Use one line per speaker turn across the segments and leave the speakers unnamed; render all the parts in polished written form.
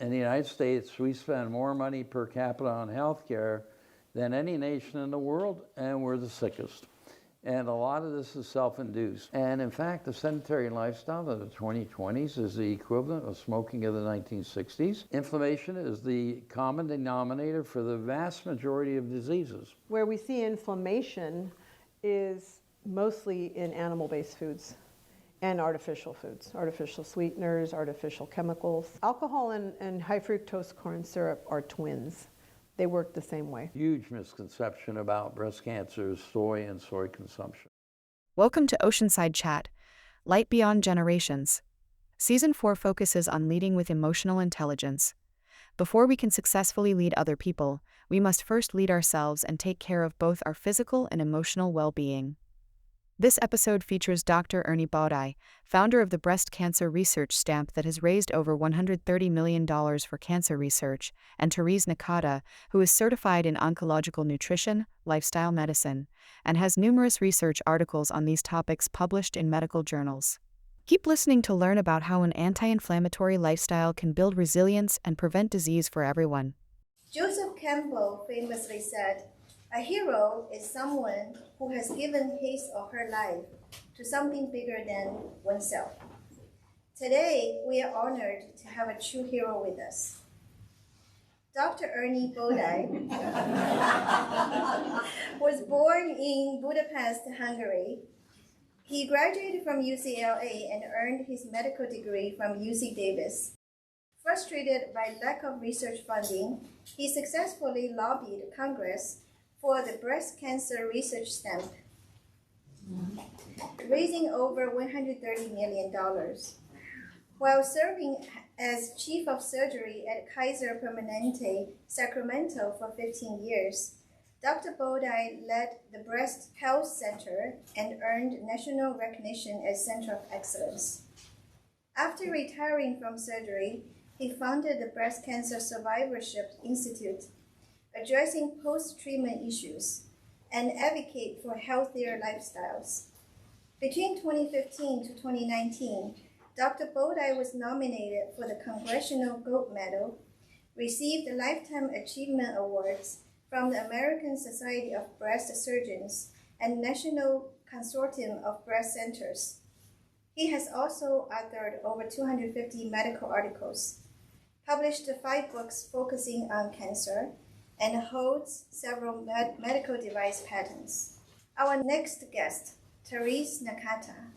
In the United States, we spend more money per capita on healthcare than any nation in the world, and we're the sickest. And a lot of this is self-induced. And in fact, the sedentary lifestyle of the 2020s is the equivalent of smoking of the 1960s. Inflammation is the common denominator for the vast majority of diseases.
Where we see inflammation is mostly in animal-based foods and artificial foods, artificial sweeteners, artificial chemicals. Alcohol and high fructose corn syrup are twins. They work the same way.
Huge misconception about breast cancer is soy and soy consumption.
Welcome to Oceanside Chat, Light Beyond Generations. Season 4 focuses on leading with emotional intelligence. Before we can successfully lead other people, we must first lead ourselves and take care of both our physical and emotional well-being. This episode features Dr. Ernie Bodai, founder of the breast cancer research stamp that has raised over $130 million for cancer research, and Therese Nakata, who is certified in oncological nutrition, lifestyle medicine, and has numerous research articles on these topics published in medical journals. Keep listening to learn about how an anti-inflammatory lifestyle can build resilience and prevent disease for everyone.
Joseph Campbell famously said, "A hero is someone who has given his or her life to something bigger than oneself." Today, we are honored to have a true hero with us. Dr. Ernie Bodai was born in Budapest, Hungary. He graduated from UCLA and earned his medical degree from UC Davis. Frustrated by lack of research funding, he successfully lobbied Congress for the breast cancer research stamp, raising over $130 million. While serving as chief of surgery at Kaiser Permanente, Sacramento for 15 years, Dr. Bodai led the Breast Health Center and earned national recognition as Center of Excellence. After retiring from surgery, he founded the Breast Cancer Survivorship Institute, addressing post-treatment issues, and advocate for healthier lifestyles. Between 2015 to 2019, Dr. Bodai was nominated for the Congressional Gold Medal, received Lifetime Achievement Awards from the American Society of Breast Surgeons and National Consortium of Breast Centers. He has also authored over 250 medical articles, published 5 books focusing on cancer, and holds several medical device patents. Our next guest, Therese Nakata,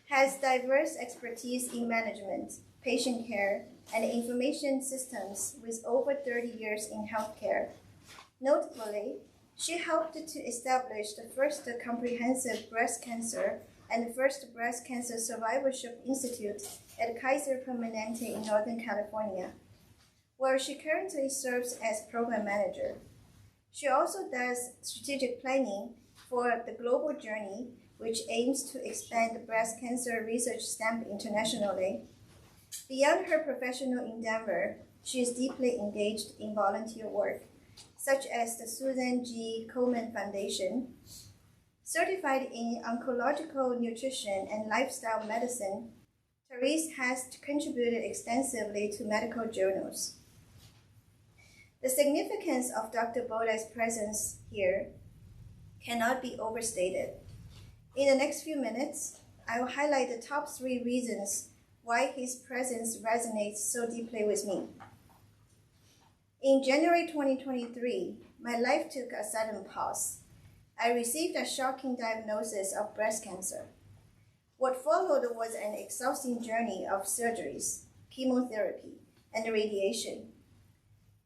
has diverse expertise in management, patient care, and information systems with over 30 years in healthcare. Notably, she helped to establish the first comprehensive breast cancer and the first breast cancer survivorship institute at Kaiser Permanente in Northern California, where she currently serves as program manager. She also does strategic planning for the Global Journey, which aims to expand the breast cancer research stamp internationally. Beyond her professional endeavor, she is deeply engaged in volunteer work, such as the Susan G. Komen Foundation. Certified in oncological nutrition and lifestyle medicine, Therese has contributed extensively to medical journals. The significance of Dr. Bodai's presence here cannot be overstated. In the next few minutes, I will highlight the top 3 reasons why his presence resonates so deeply with me. In January 2023, my life took a sudden pause. I received a shocking diagnosis of breast cancer. What followed was an exhausting journey of surgeries, chemotherapy, and radiation.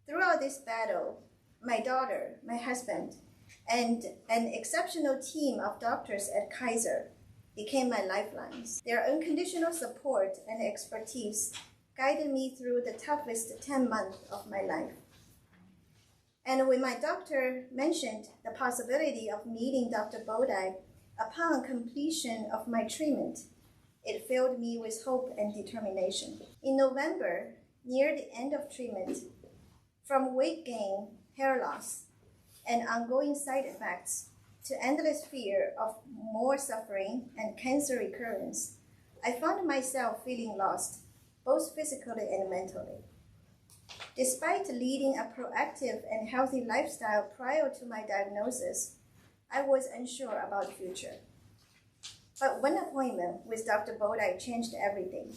Throughout this battle, my daughter, my husband, and an exceptional team of doctors at Kaiser became my lifelines. Their unconditional support and expertise guided me through the toughest 10 months of my life. And when my doctor mentioned the possibility of meeting Dr. Bodai upon completion of my treatment, it filled me with hope and determination. In November, near the end of treatment, from weight gain, hair loss, and ongoing side effects to endless fear of more suffering and cancer recurrence, I found myself feeling lost. both physically and mentally. Despite leading a proactive and healthy lifestyle prior to my diagnosis, I was unsure about the future. But one appointment with Dr. Bodai changed everything.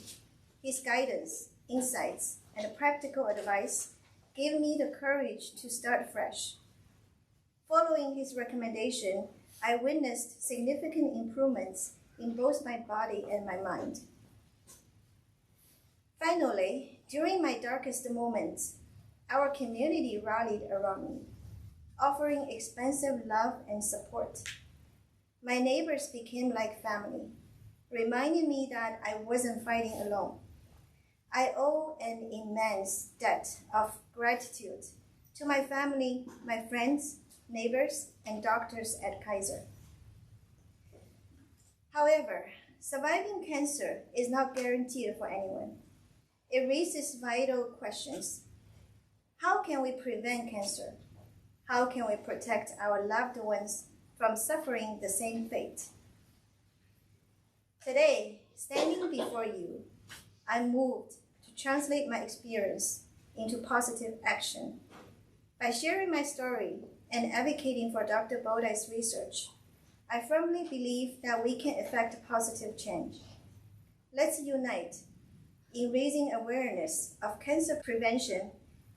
His guidance, insights, and practical advice gave me the courage to start fresh. Following his recommendation, I witnessed significant improvements in both my body and my mind. Finally, during my darkest moments, our community rallied around me, offering expansive love and support. My neighbors became like family, reminding me that I wasn't fighting alone. I owe an immense debt of gratitude to my family, my friends, neighbors, and doctors at Kaiser. However, surviving cancer is not guaranteed for anyone. It raises vital questions. How can we prevent cancer? How can we protect our loved ones from suffering the same fate? Today, standing before you, I'm moved to translate my experience into positive action. By sharing my story and advocating for Dr. Bodai's research, I firmly believe that we can effect positive change. Let's unite in raising awareness of cancer prevention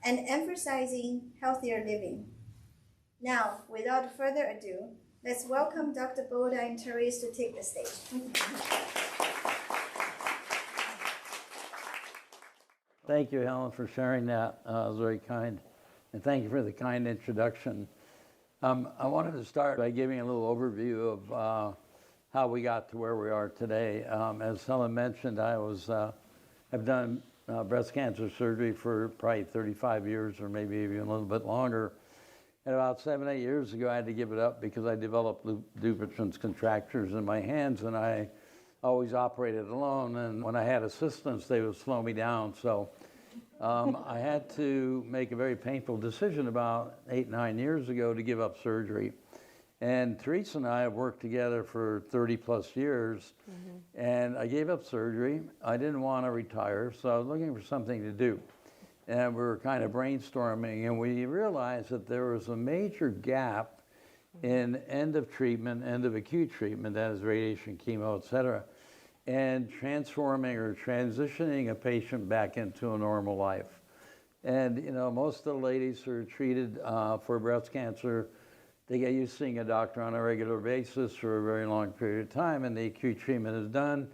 and emphasizing healthier living. Now, without further ado, let's welcome Dr. Bodai and Therese to take the stage.
Thank you, Helen, for sharing that. It was very kind. And thank you for the kind introduction. I wanted to start by giving a little overview of how we got to where we are today. As Helen mentioned, I've done breast cancer surgery for probably 35 years or maybe even a little bit longer. And about 7, 8 years ago, I had to give it up because I developed Dupuytren's contractures in my hands, and I always operated alone. And when I had assistants, they would slow me down. So I had to make a very painful decision about 8, 9 years ago to give up surgery. And Therese and I have worked together for 30 plus years, and I gave up surgery. I didn't want to retire, so I was looking for something to do. And we were kind of brainstorming, and we realized that there was a major gap in end of treatment, end of acute treatment, that is radiation, chemo, et cetera, and transforming or transitioning a patient back into a normal life. And you know, most of the ladies who are treated for breast cancer, they get used to seeing a doctor on a regular basis for a very long period of time, and the acute treatment is done.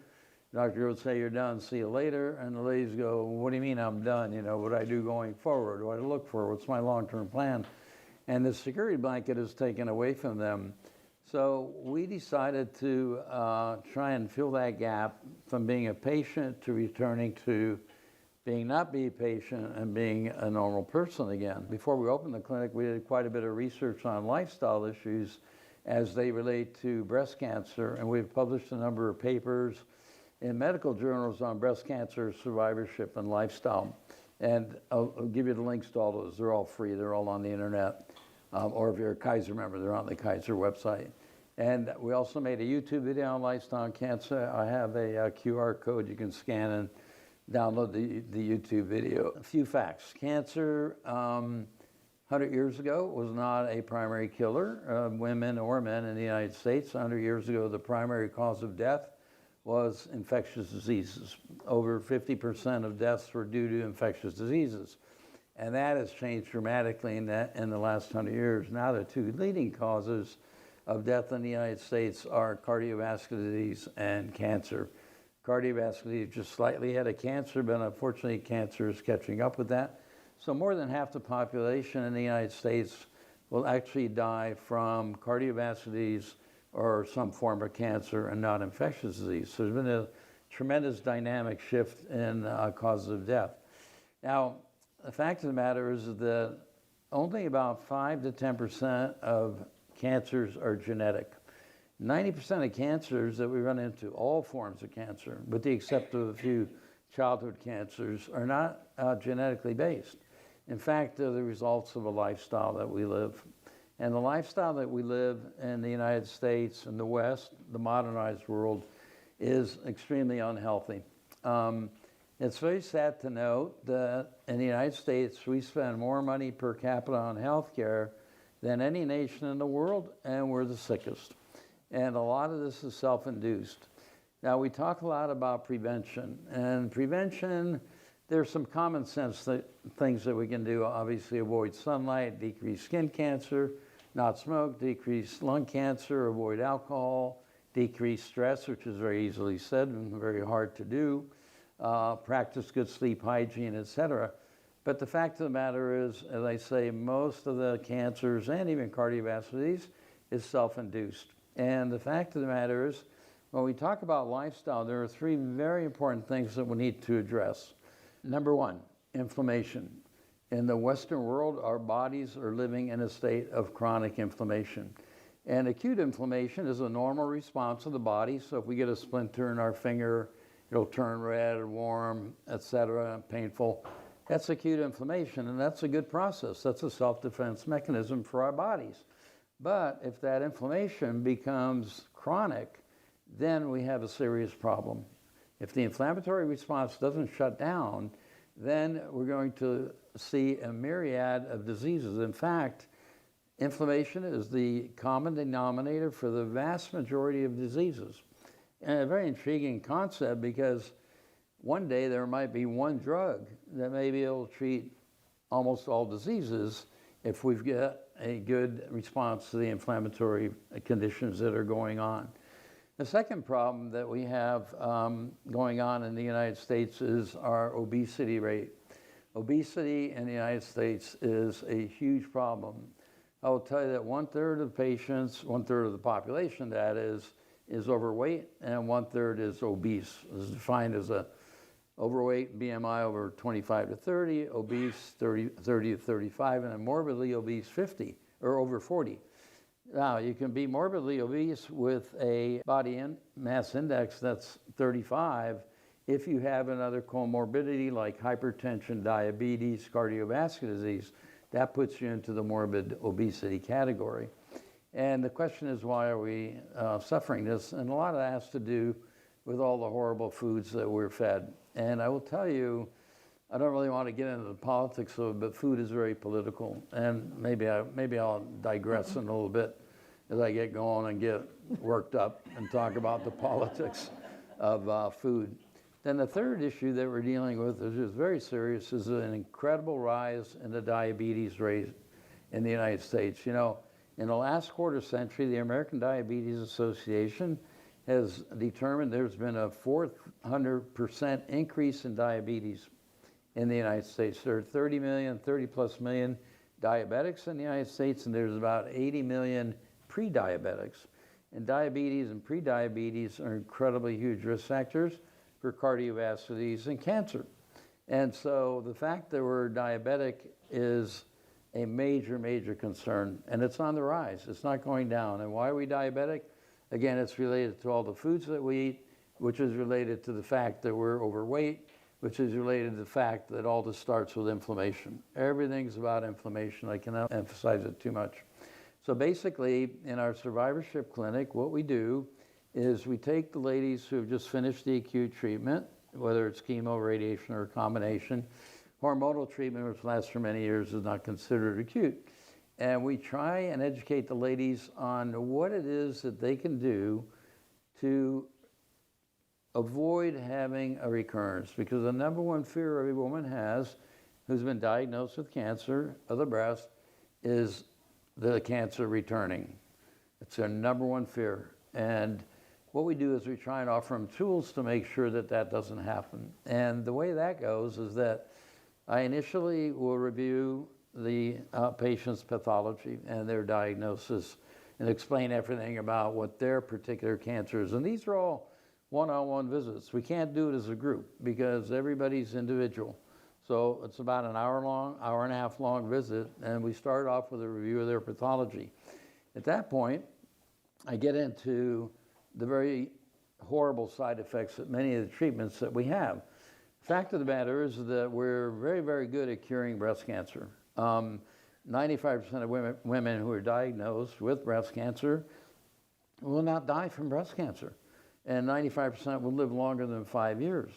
The doctor would say, "You're done, see you later." And the ladies go, "What do you mean I'm done? You know, what do I do going forward? What do I look for? What's my long-term plan?" And the security blanket is taken away from them. So we decided to try and fill that gap from being a patient to returning to not being a patient and being a normal person again. Before we opened the clinic, we did quite a bit of research on lifestyle issues as they relate to breast cancer, and we've published a number of papers in medical journals on breast cancer survivorship and lifestyle. And I'll give you the links to all those. They're all free. They're all on the internet. Or if you're a Kaiser member, they're on the Kaiser website. And we also made a YouTube video on lifestyle and cancer. I have a QR code you can scan and download the YouTube video. A few facts. Cancer, 100 years ago, was not a primary killer of women or men in the United States. 100 years ago, the primary cause of death was infectious diseases. Over 50% of deaths were due to infectious diseases. And that has changed dramatically in the last 100 years. Now the two leading causes of death in the United States are cardiovascular disease and cancer. Cardiovascular disease just slightly ahead of cancer, but unfortunately cancer is catching up with that. So more than half the population in the United States will actually die from cardiovascular disease or some form of cancer and not infectious disease. So there's been a tremendous dynamic shift in causes of death. Now, the fact of the matter is that only about 5 to 10% of cancers are genetic. 90% of cancers that we run into, all forms of cancer, with the exception of a few childhood cancers, are not genetically based. In fact, they're the results of a lifestyle that we live. And the lifestyle that we live in the United States and the West, the modernized world, is extremely unhealthy. It's very sad to note that in the United States, we spend more money per capita on healthcare than any nation in the world, and we're the sickest. And a lot of this is self-induced. Now, we talk a lot about prevention, and prevention, there's some common sense things that we can do. Obviously, avoid sunlight, decrease skin cancer, not smoke, decrease lung cancer, avoid alcohol, decrease stress, which is very easily said and very hard to do, practice good sleep hygiene, etc. But the fact of the matter is, as I say, most of the cancers and even cardiovascular disease is self-induced. And the fact of the matter is, when we talk about lifestyle, there are three very important things that we need to address. Number one, inflammation. In the Western world, our bodies are living in a state of chronic inflammation. And acute inflammation is a normal response of the body. So if we get a splinter in our finger, it'll turn red or warm, etc., painful. That's acute inflammation, and that's a good process. That's a self-defense mechanism for our bodies. But if that inflammation becomes chronic, then we have a serious problem. If the inflammatory response doesn't shut down, then we're going to see a myriad of diseases. In fact, inflammation is the common denominator for the vast majority of diseases. And a very intriguing concept, because one day there might be one drug that may be able to treat almost all diseases if we've got a good response to the inflammatory conditions that are going on. The second problem that we have going on in the United States is our obesity rate. Obesity in the United States is a huge problem. I will tell you that 1/3 of patients, 1/3 of the population that is overweight, and 1/3 is obese. This is defined as a overweight BMI over 25 to 30, obese 30 to 35, and a morbidly obese 50 or over 40. Now, you can be morbidly obese with a body mass index that's 35 if you have another comorbidity like hypertension, diabetes, cardiovascular disease. That puts you into the morbid obesity category. And the question is, why are we suffering this? And a lot of that has to do with all the horrible foods that we're fed. And I will tell you, I don't really want to get into the politics of it, but food is very political. And maybe I'll digress in a little bit as I get going and get worked up and talk about the politics of food. Then the third issue that we're dealing with, which is very serious, is an incredible rise in the diabetes rate in the United States. You know, in the last quarter century, the American Diabetes Association has determined there's been a 400% increase in diabetes in the United States. There are 30 plus million diabetics in the United States, and there's about 80 million pre-diabetics. And diabetes and pre-diabetes are incredibly huge risk factors for cardiovascular disease and cancer. And so the fact that we're diabetic is a major, major concern, and it's on the rise. It's not going down. And why are we diabetic? Again, it's related to all the foods that we eat, which is related to the fact that we're overweight, which is related to the fact that all this starts with inflammation. Everything's about inflammation. I cannot emphasize it too much. So basically, in our survivorship clinic, what we do is we take the ladies who have just finished the acute treatment, whether it's chemo, radiation, or a combination. Hormonal treatment, which lasts for many years, is not considered acute. And we try and educate the ladies on what it is that they can do to avoid having a recurrence. Because the number one fear every woman has who's been diagnosed with cancer of the breast is the cancer returning. It's their number one fear. And what we do is we try and offer them tools to make sure that that doesn't happen. And the way that goes is that I initially will review the patient's pathology and their diagnosis and explain everything about what their particular cancer is. And these are all one-on-one visits. We can't do it as a group because everybody's individual. So it's about an hour and a half long visit, and we start off with a review of their pathology. At that point, I get into the very horrible side effects of many of the treatments that we have. The fact of the matter is that we're very, very good at curing breast cancer. 95% of women who are diagnosed with breast cancer will not die from breast cancer, and 95% will live longer than 5 years.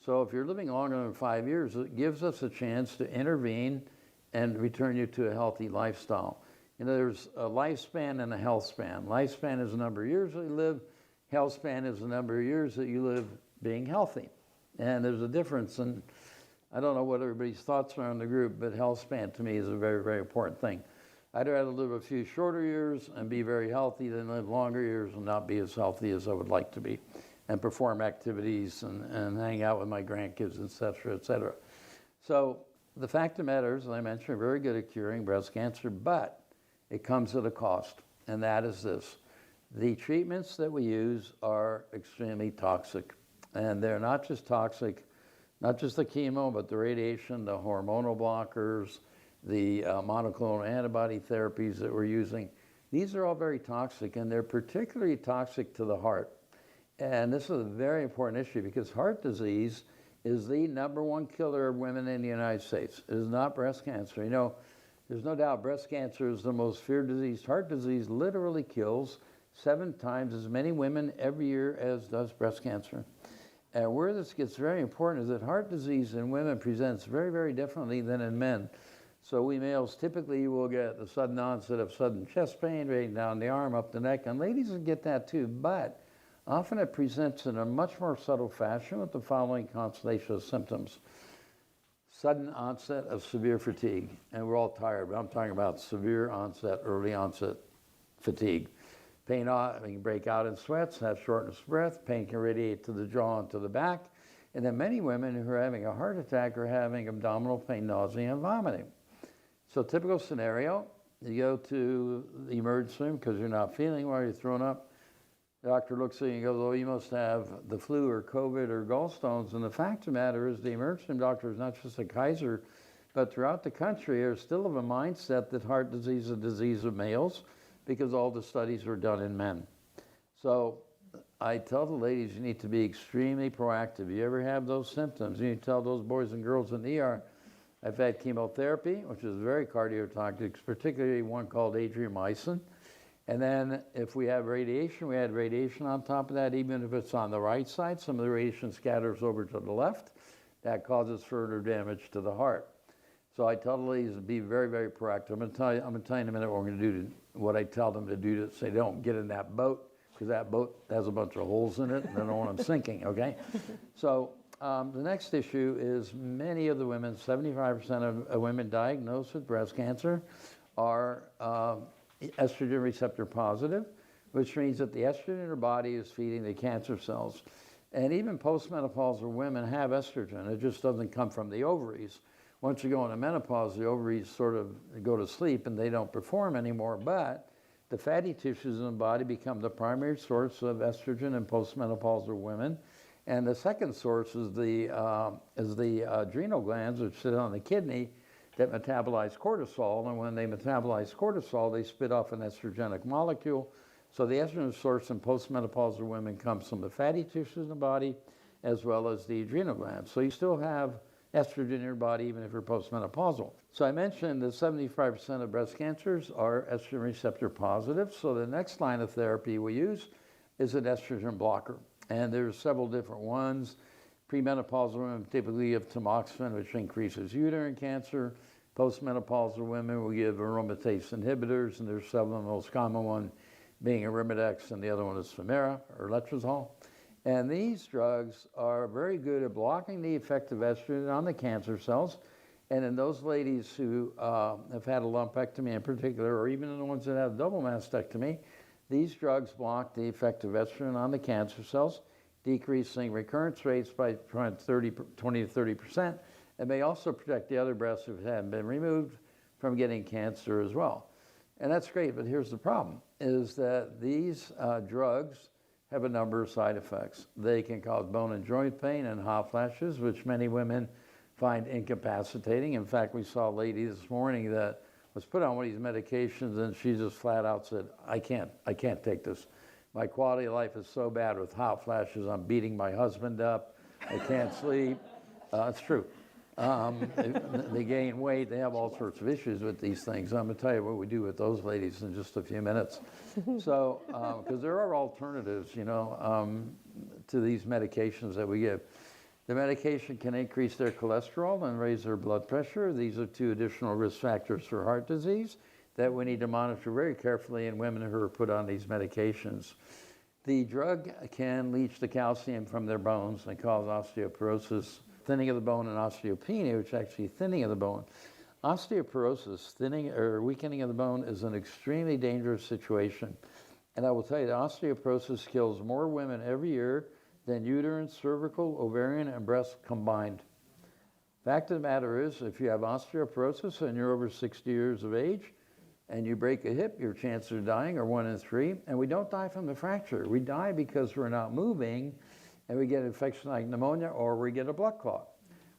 So if you're living longer than 5 years, it gives us a chance to intervene and return you to a healthy lifestyle. You know, there's a lifespan and a health span. Lifespan is the number of years that you live. Health span is the number of years that you live being healthy. And there's a difference, and I don't know what everybody's thoughts are on the group, but health span to me is a very, very important thing. I'd rather live a few shorter years and be very healthy than live longer years and not be as healthy as I would like to be, and perform activities and hang out with my grandkids, et cetera, et cetera. So the fact of the matter is, as I mentioned, we're very good at curing breast cancer, but it comes at a cost, and that is this. The treatments that we use are extremely toxic, and they're not just toxic, not just the chemo, but the radiation, the hormonal blockers, the monoclonal antibody therapies that we're using. These are all very toxic, and they're particularly toxic to the heart. And this is a very important issue because heart disease is the #1 killer of women in the United States. It is not breast cancer. You know, there's no doubt breast cancer is the most feared disease. Heart disease literally kills 7 times as many women every year as does breast cancer. And where this gets very important is that heart disease in women presents very, very differently than in men. So we males typically will get the sudden onset of sudden chest pain right down the arm, up the neck, and ladies will get that too, but often it presents in a much more subtle fashion with the following constellation of symptoms. Sudden onset of severe fatigue, and we're all tired, but I'm talking about severe onset, early onset fatigue. Pain can break out in sweats, have shortness of breath, pain can radiate to the jaw and to the back, and then many women who are having a heart attack are having abdominal pain, nausea, and vomiting. So typical scenario, you go to the emergency room because you're not feeling well, you're throwing up. The doctor looks at you and goes, oh, you must have the flu or COVID or gallstones. And the fact of the matter is the emergency room doctor is not just at Kaiser, but throughout the country are still of a mindset that heart disease is a disease of males because all the studies were done in men. So I tell the ladies you need to be extremely proactive. You ever have those symptoms, you need to tell those boys and girls in the ER, I've had chemotherapy, which is very cardiotoxic, particularly one called adriamycin. And then if we have radiation, we add radiation on top of that, even if it's on the right side. Some of the radiation scatters over to the left. That causes further damage to the heart. So I tell the ladies to be very, very proactive. I'm going to tell you in a minute what we're going to do, what I tell them to do to say don't get in that boat, because that boat has a bunch of holes in it, and I don't want them sinking, okay? So the next issue is many of the women, 75% of women diagnosed with breast cancer are estrogen receptor positive, which means that the estrogen in her body is feeding the cancer cells. And even postmenopausal women have estrogen. It just doesn't come from the ovaries. Once you go into menopause, the ovaries sort of go to sleep and they don't perform anymore, but the fatty tissues in the body become the primary source of estrogen in postmenopausal women. And the second source is the adrenal glands, which sit on the kidney, that metabolize cortisol. And when they metabolize cortisol, they spit off an estrogenic molecule. So the estrogen source in postmenopausal women comes from the fatty tissues in the body as well as the adrenal glands. So you still have estrogen in your body even if you're postmenopausal. So I mentioned that 75% of breast cancers are estrogen receptor positive. So the next line of therapy we use is an estrogen blocker. And there's several different ones. Premenopausal women typically give tamoxifen, which increases uterine cancer. Postmenopausal women will give aromatase inhibitors, and there's several. The most common one being Arimidex, and the other one is Femera or letrozole. And these drugs are very good at blocking the effect of estrogen on the cancer cells. And in those ladies who have had a lumpectomy in particular, or even in the ones that have double mastectomy, these drugs block the effect of estrogen on the cancer cells, decreasing recurrence rates by 20 to 30%, and may also protect the other breasts that have been removed from getting cancer as well. And that's great, but here's the problem, is that these drugs have a number of side effects. They can cause bone and joint pain and hot flashes, which many women find incapacitating. In fact, we saw a lady this morning that was put on one of these medications and she just flat out said, I can't take this. My quality of life is so bad with hot flashes, I'm beating my husband up, I can't sleep. It's true. They gain weight, they have all sorts of issues with these things. I'm gonna tell you what we do with those ladies in just a few minutes. So, because there are alternatives, you know, to these medications that we give. The medication can increase their cholesterol and raise their blood pressure. These are two additional risk factors for heart disease that we need to monitor very carefully in women who are put on these medications. The drug can leach the calcium from their bones and cause osteoporosis, thinning of the bone, and osteopenia, which is actually thinning of the bone. Osteoporosis, thinning or weakening of the bone, is an extremely dangerous situation. And I will tell you, osteoporosis kills more women every year than uterine, cervical, ovarian, and breast combined. Fact of the matter is, if you have osteoporosis and you're over 60 years of age, and you break a hip, your chances of dying are 1 in 3. And we don't die from the fracture. We die because we're not moving, and we get an infection like pneumonia, or we get a blood clot.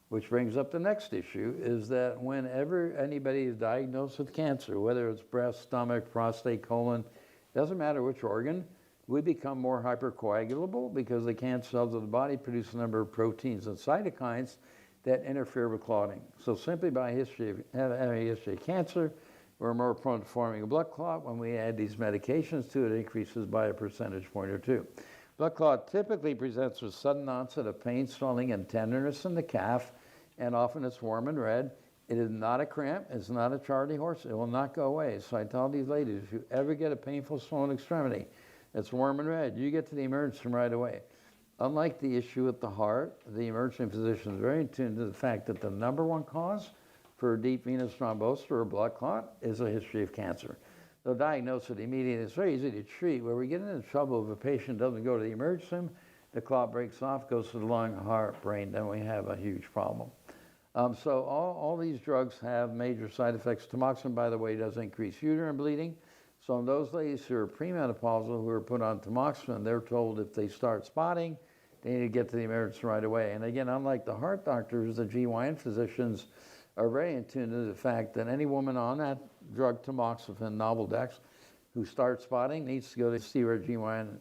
Which brings up the next issue, is that whenever anybody is diagnosed with cancer, whether it's breast, stomach, prostate, colon, doesn't matter which organ, we become more hypercoagulable because the cancer cells of the body produce a number of proteins and cytokines that interfere with clotting. So simply by having a history of cancer, we're more prone to forming a blood clot. When we add these medications to it, it increases by a percentage point or 2. Blood clot typically presents with sudden onset of pain, swelling, and tenderness in the calf, and often it's warm and red. It is not a cramp. It's not a Charlie horse. It will not go away. So I tell these ladies, if you ever get a painful swollen extremity that's warm and red, you get to the emergency room right away. Unlike the issue with the heart, the emergency physician is very in tune to the fact that the number one cause for deep venous thrombosis or a blood clot is a history of cancer. They'll diagnose it immediately. It's very easy to treat. Where we get into trouble if a patient doesn't go to the emergency room, the clot breaks off, goes to the lung, heart, brain, then we have a huge problem. So all these drugs have major side effects. Tamoxifen, by the way, does increase uterine bleeding. So in those ladies who are premenopausal who are put on tamoxifen, they're told if they start spotting, they need to get to the emergency right away. And again, unlike the heart doctors, the GYN physicians are very in tune to the fact that any woman on that drug tamoxifen, Novaldex, who starts spotting needs to go to see her GYN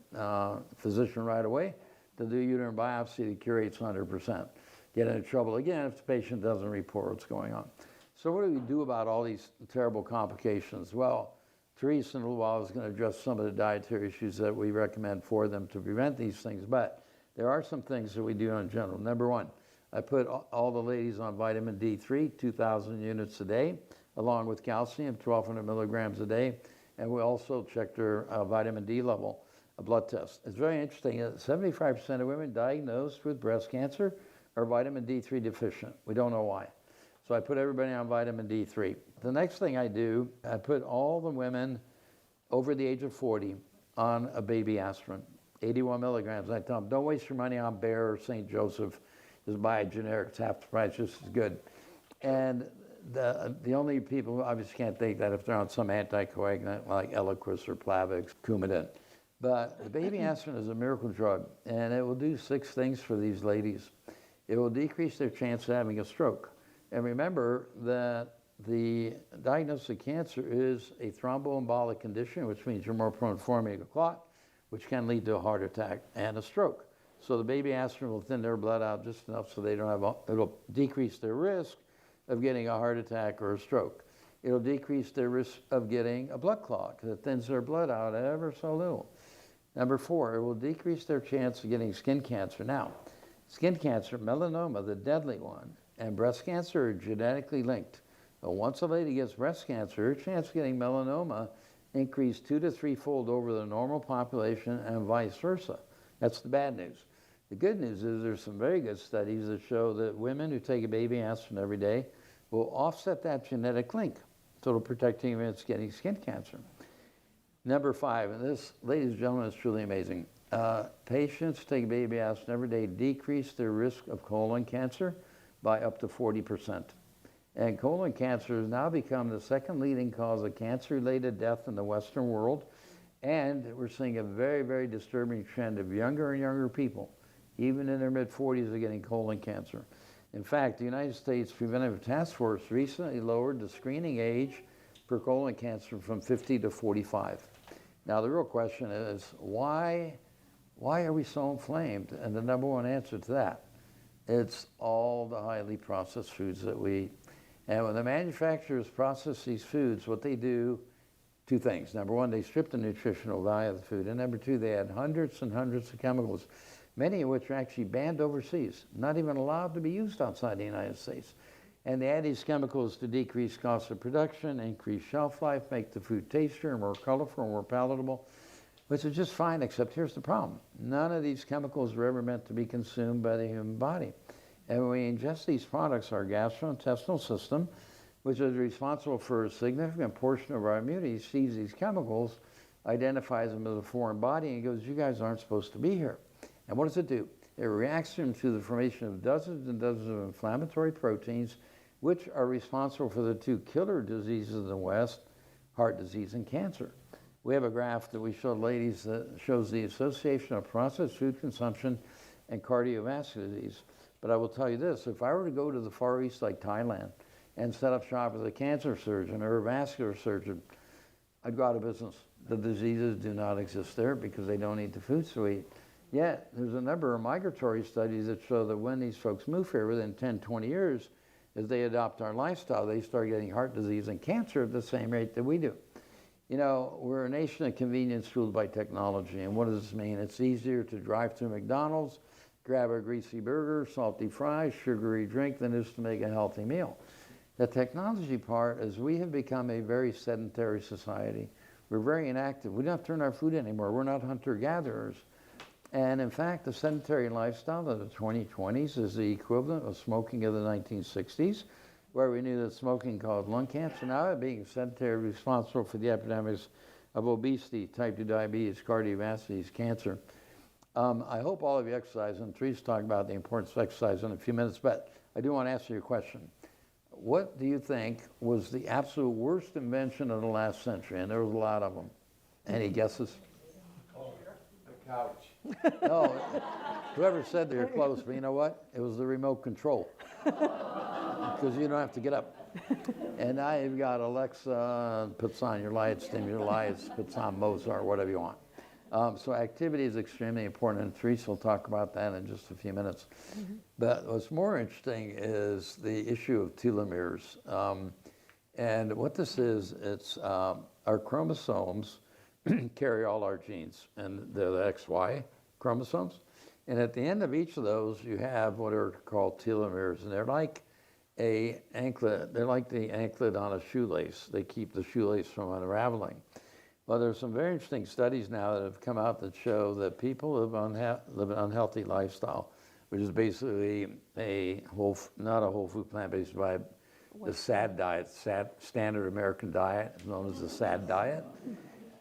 physician right away to do uterine biopsy to cure 100%. Get into trouble again if the patient doesn't report what's going on. So what do we do about all these terrible complications? Well, Therese in a little while is going to address some of the dietary issues that we recommend for them to prevent these things, but there are some things that we do in general. Number one, I put all the ladies on vitamin D3, 2,000 units a day, along with calcium, 1,200 milligrams a day, and we also check their vitamin D level, a blood test. It's very interesting that 75% of women diagnosed with breast cancer are vitamin D3 deficient. We don't know why. So I put everybody on vitamin D3. The next thing I do, I put all the women over the age of 40 on a baby aspirin, 81 milligrams. I tell them, don't waste your money on Bayer or St. Joseph. Just buy a generic, it's half the price, just as good. And the only people who obviously can't take that if they're on some anticoagulant like Eliquis or Plavix, Coumadin. But the baby aspirin is a miracle drug, and it will do 6 things for these ladies. It will decrease their chance of having a stroke. And remember that the diagnosis of cancer is a thromboembolic condition, which means you're more prone to forming a clot, which can lead to a heart attack and a stroke. So the baby aspirin will thin their blood out just enough so they don't have, it'll decrease their risk of getting a heart attack or a stroke. It'll decrease their risk of getting a blood clot because it thins their blood out ever so little. Number 4, it will decrease their chance of getting skin cancer. Now, skin cancer, melanoma, the deadly one, and breast cancer are genetically linked. So once a lady gets breast cancer, her chance of getting melanoma increased 2 to 3-fold over the normal population and vice versa. That's the bad news. The good news is there's some very good studies that show that women who take a baby aspirin every day will offset that genetic link. So it'll protect you against getting skin cancer. Number 5, and this, ladies and gentlemen, is truly amazing. Patients who take a baby aspirin every day decrease their risk of colon cancer by up to 40%. And colon cancer has now become the second leading cause of cancer-related death in the Western world. And we're seeing a very, very disturbing trend of younger and younger people, even in their mid-40s, are getting colon cancer. In fact, the United States Preventive Task Force recently lowered the screening age for colon cancer from 50 to 45. Now, the real question is, why are we so inflamed? And the number one answer to that, it's all the highly processed foods that we eat. And when the manufacturers process these foods, what they do, 2 things. Number 1, they strip the nutritional value of the food. And number 2, they add hundreds and hundreds of chemicals many of which are actually banned overseas, not even allowed to be used outside the United States. And they add these chemicals to decrease cost of production, increase shelf life, make the food tastier, more colorful, more palatable, which is just fine, except here's the problem. None of these chemicals were ever meant to be consumed by the human body. And when we ingest these products, our gastrointestinal system, which is responsible for a significant portion of our immunity, sees these chemicals, identifies them as a foreign body, and goes, you guys aren't supposed to be here. And what does it do? It reacts them to the formation of dozens and dozens of inflammatory proteins, which are responsible for the two killer diseases in the West, heart disease and cancer. We have a graph that we showed ladies that shows the association of processed food consumption and cardiovascular disease. But I will tell you this, if I were to go to the Far East like Thailand and set up shop as a cancer surgeon or a vascular surgeon, I'd go out of business. The diseases do not exist there because they don't eat the foods to eat. Yet, there's a number of migratory studies that show that when these folks move here within 10, 20 years, as they adopt our lifestyle, they start getting heart disease and cancer at the same rate that we do. You know, we're a nation of convenience fueled by technology. And what does this mean? It's easier to drive through McDonald's, grab a greasy burger, salty fries, sugary drink than it is to make a healthy meal. The technology part is we have become a very sedentary society. We're very inactive. We don't turn our food anymore. We're not hunter-gatherers. And in fact, the sedentary lifestyle of the 2020s is the equivalent of smoking of the 1960s, where we knew that smoking caused lung cancer. Now being sedentary responsible for the epidemics of obesity, type 2 diabetes, cardiovascular disease, cancer. I hope all of you exercise, and Therese will talk about the importance of exercise in a few minutes, but I do want to answer your question. What do you think was the absolute worst invention of the last century? And there was a lot of them. Any guesses?
The couch.
No, whoever said they were close, but you know what? It was the remote control. Because you don't have to get up. And now you've got Alexa, puts on your lights, dim your lights, puts on Mozart, whatever you want. So activity is extremely important, and Therese will talk about that in just a few minutes. But what's more interesting is the issue of telomeres. And what this is, it's our chromosomes carry all our genes, and they're the XY chromosomes. And at the end of each of those, you have what are called telomeres, and they're like a anklet. They're like the anklet on a shoelace. They keep the shoelace from unraveling. Well, there's some very interesting studies now that have come out that show that people live an unhealthy lifestyle, which is basically not a whole food plant-based diet, the SAD diet, standard American diet, known as the SAD diet.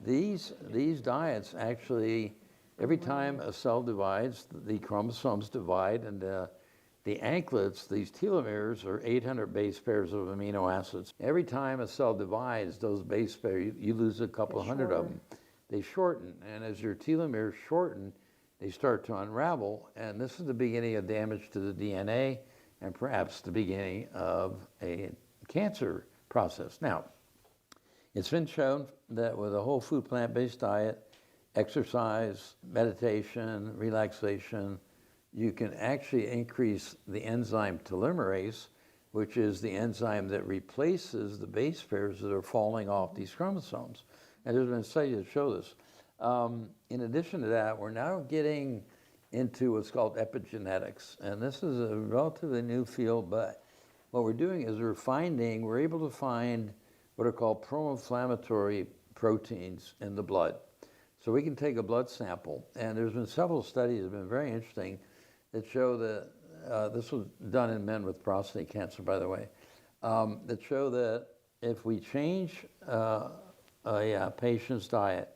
These diets actually, every time a cell divides, the chromosomes divide, and the anklets, these telomeres, are 800 base pairs of amino acids. Every time a cell divides, those base pairs, you lose a couple hundred of them. They shorten, and as your telomeres shorten, they start to unravel, and this is the beginning of damage to the DNA and perhaps the beginning of a cancer process. Now, it's been shown that with a whole food plant-based diet, exercise, meditation, relaxation, you can actually increase the enzyme telomerase, which is the enzyme that replaces the base pairs that are falling off these chromosomes. And there's been studies that show this. In addition to that, we're now getting into what's called epigenetics. And this is a relatively new field, but what we're doing is we're able to find what are called pro-inflammatory proteins in the blood. So we can take a blood sample, and there's been several studies that have been very interesting that show that, this was done in men with prostate cancer, by the way, that show that if we change a patient's diet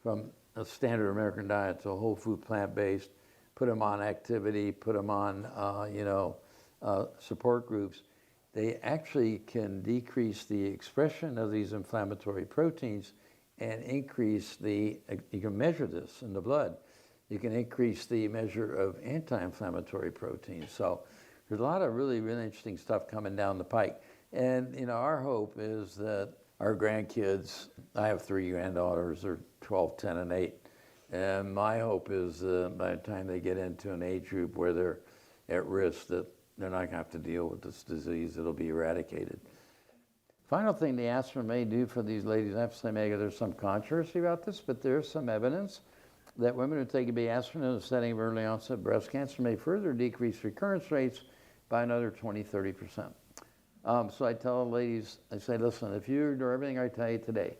from a standard American diet to a whole food plant-based, put them on activity, put them on support groups, they actually can decrease the expression of these inflammatory proteins and increase you can measure this in the blood. You can increase the measure of anti-inflammatory proteins. So there's a lot of really, really interesting stuff coming down the pike. And our hope is that our grandkids, I have 3 granddaughters, they're 12, 10, and 8. And my hope is by the time they get into an age group where they're at risk, that they're not going to have to deal with this disease. It'll be eradicated. Final thing the aspirin may do for these ladies, I have to say, Megha, there's some controversy about this, but there's some evidence that women who take a B aspirin in the setting of early onset breast cancer may further decrease recurrence rates by another 20–30%. So I tell the ladies, I say, listen, if you ignore everything I tell you today,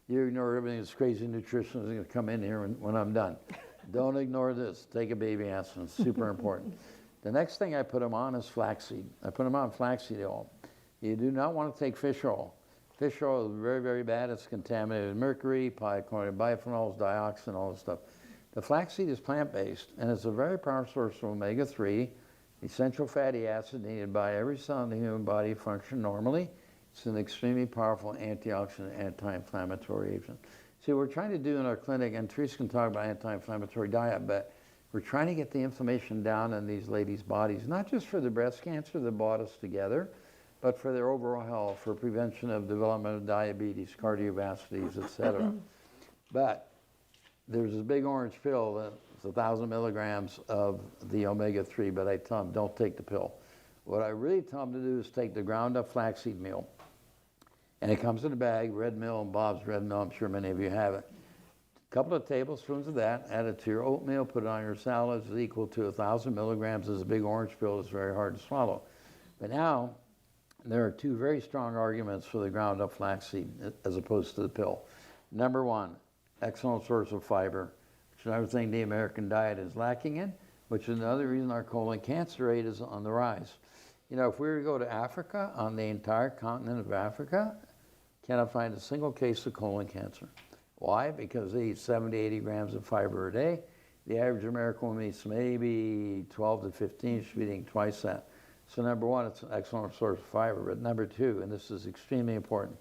you ignore everything this crazy nutrition is going to come in here when I'm done. Don't ignore this. Take a baby aspirin. It's super important. The next thing I put them on is flaxseed. I put them on flaxseed oil. You do not want to take fish oil. Fish oil is very, very bad. It's contaminated with mercury, polychlorinated biphenyls, dioxin, all this stuff. The flaxseed is plant-based, and it's a very powerful source of omega-3, essential fatty acid needed by every cell in the human body to function normally. It's an extremely powerful antioxidant, anti-inflammatory agent. See, what we're trying to do in our clinic, and Therese can talk about anti-inflammatory diet, but we're trying to get the inflammation down in these ladies' bodies, not just for the breast cancer that brought us together, but for their overall health, for prevention of development of diabetes, cardiovasculitis, etc. But there's this big orange pill that's 1,000 milligrams of the omega-3, but I tell them, don't take the pill. What I really tell them to do is take the ground up flaxseed meal. And it comes in a bag, Red Mill and Bob's Red Mill, I'm sure many of you have it. A couple of tablespoons of that, add it to your oatmeal, put it on your salads, is equal to 1,000 milligrams. This big orange pill is very hard to swallow. But now, there are two very strong arguments for the ground up flaxseed as opposed to the pill. Number one, excellent source of fiber, which is another thing the American diet is lacking in, which is another reason our colon cancer rate is on the rise. You know, if we were to go to Africa, on the entire continent of Africa, cannot find a single case of colon cancer. Why? Because they eat 70–80 grams of fiber a day. The average American woman eats maybe 12 to 15, she's eating twice that. So number one, it's an excellent source of fiber. But number two, and this is extremely important,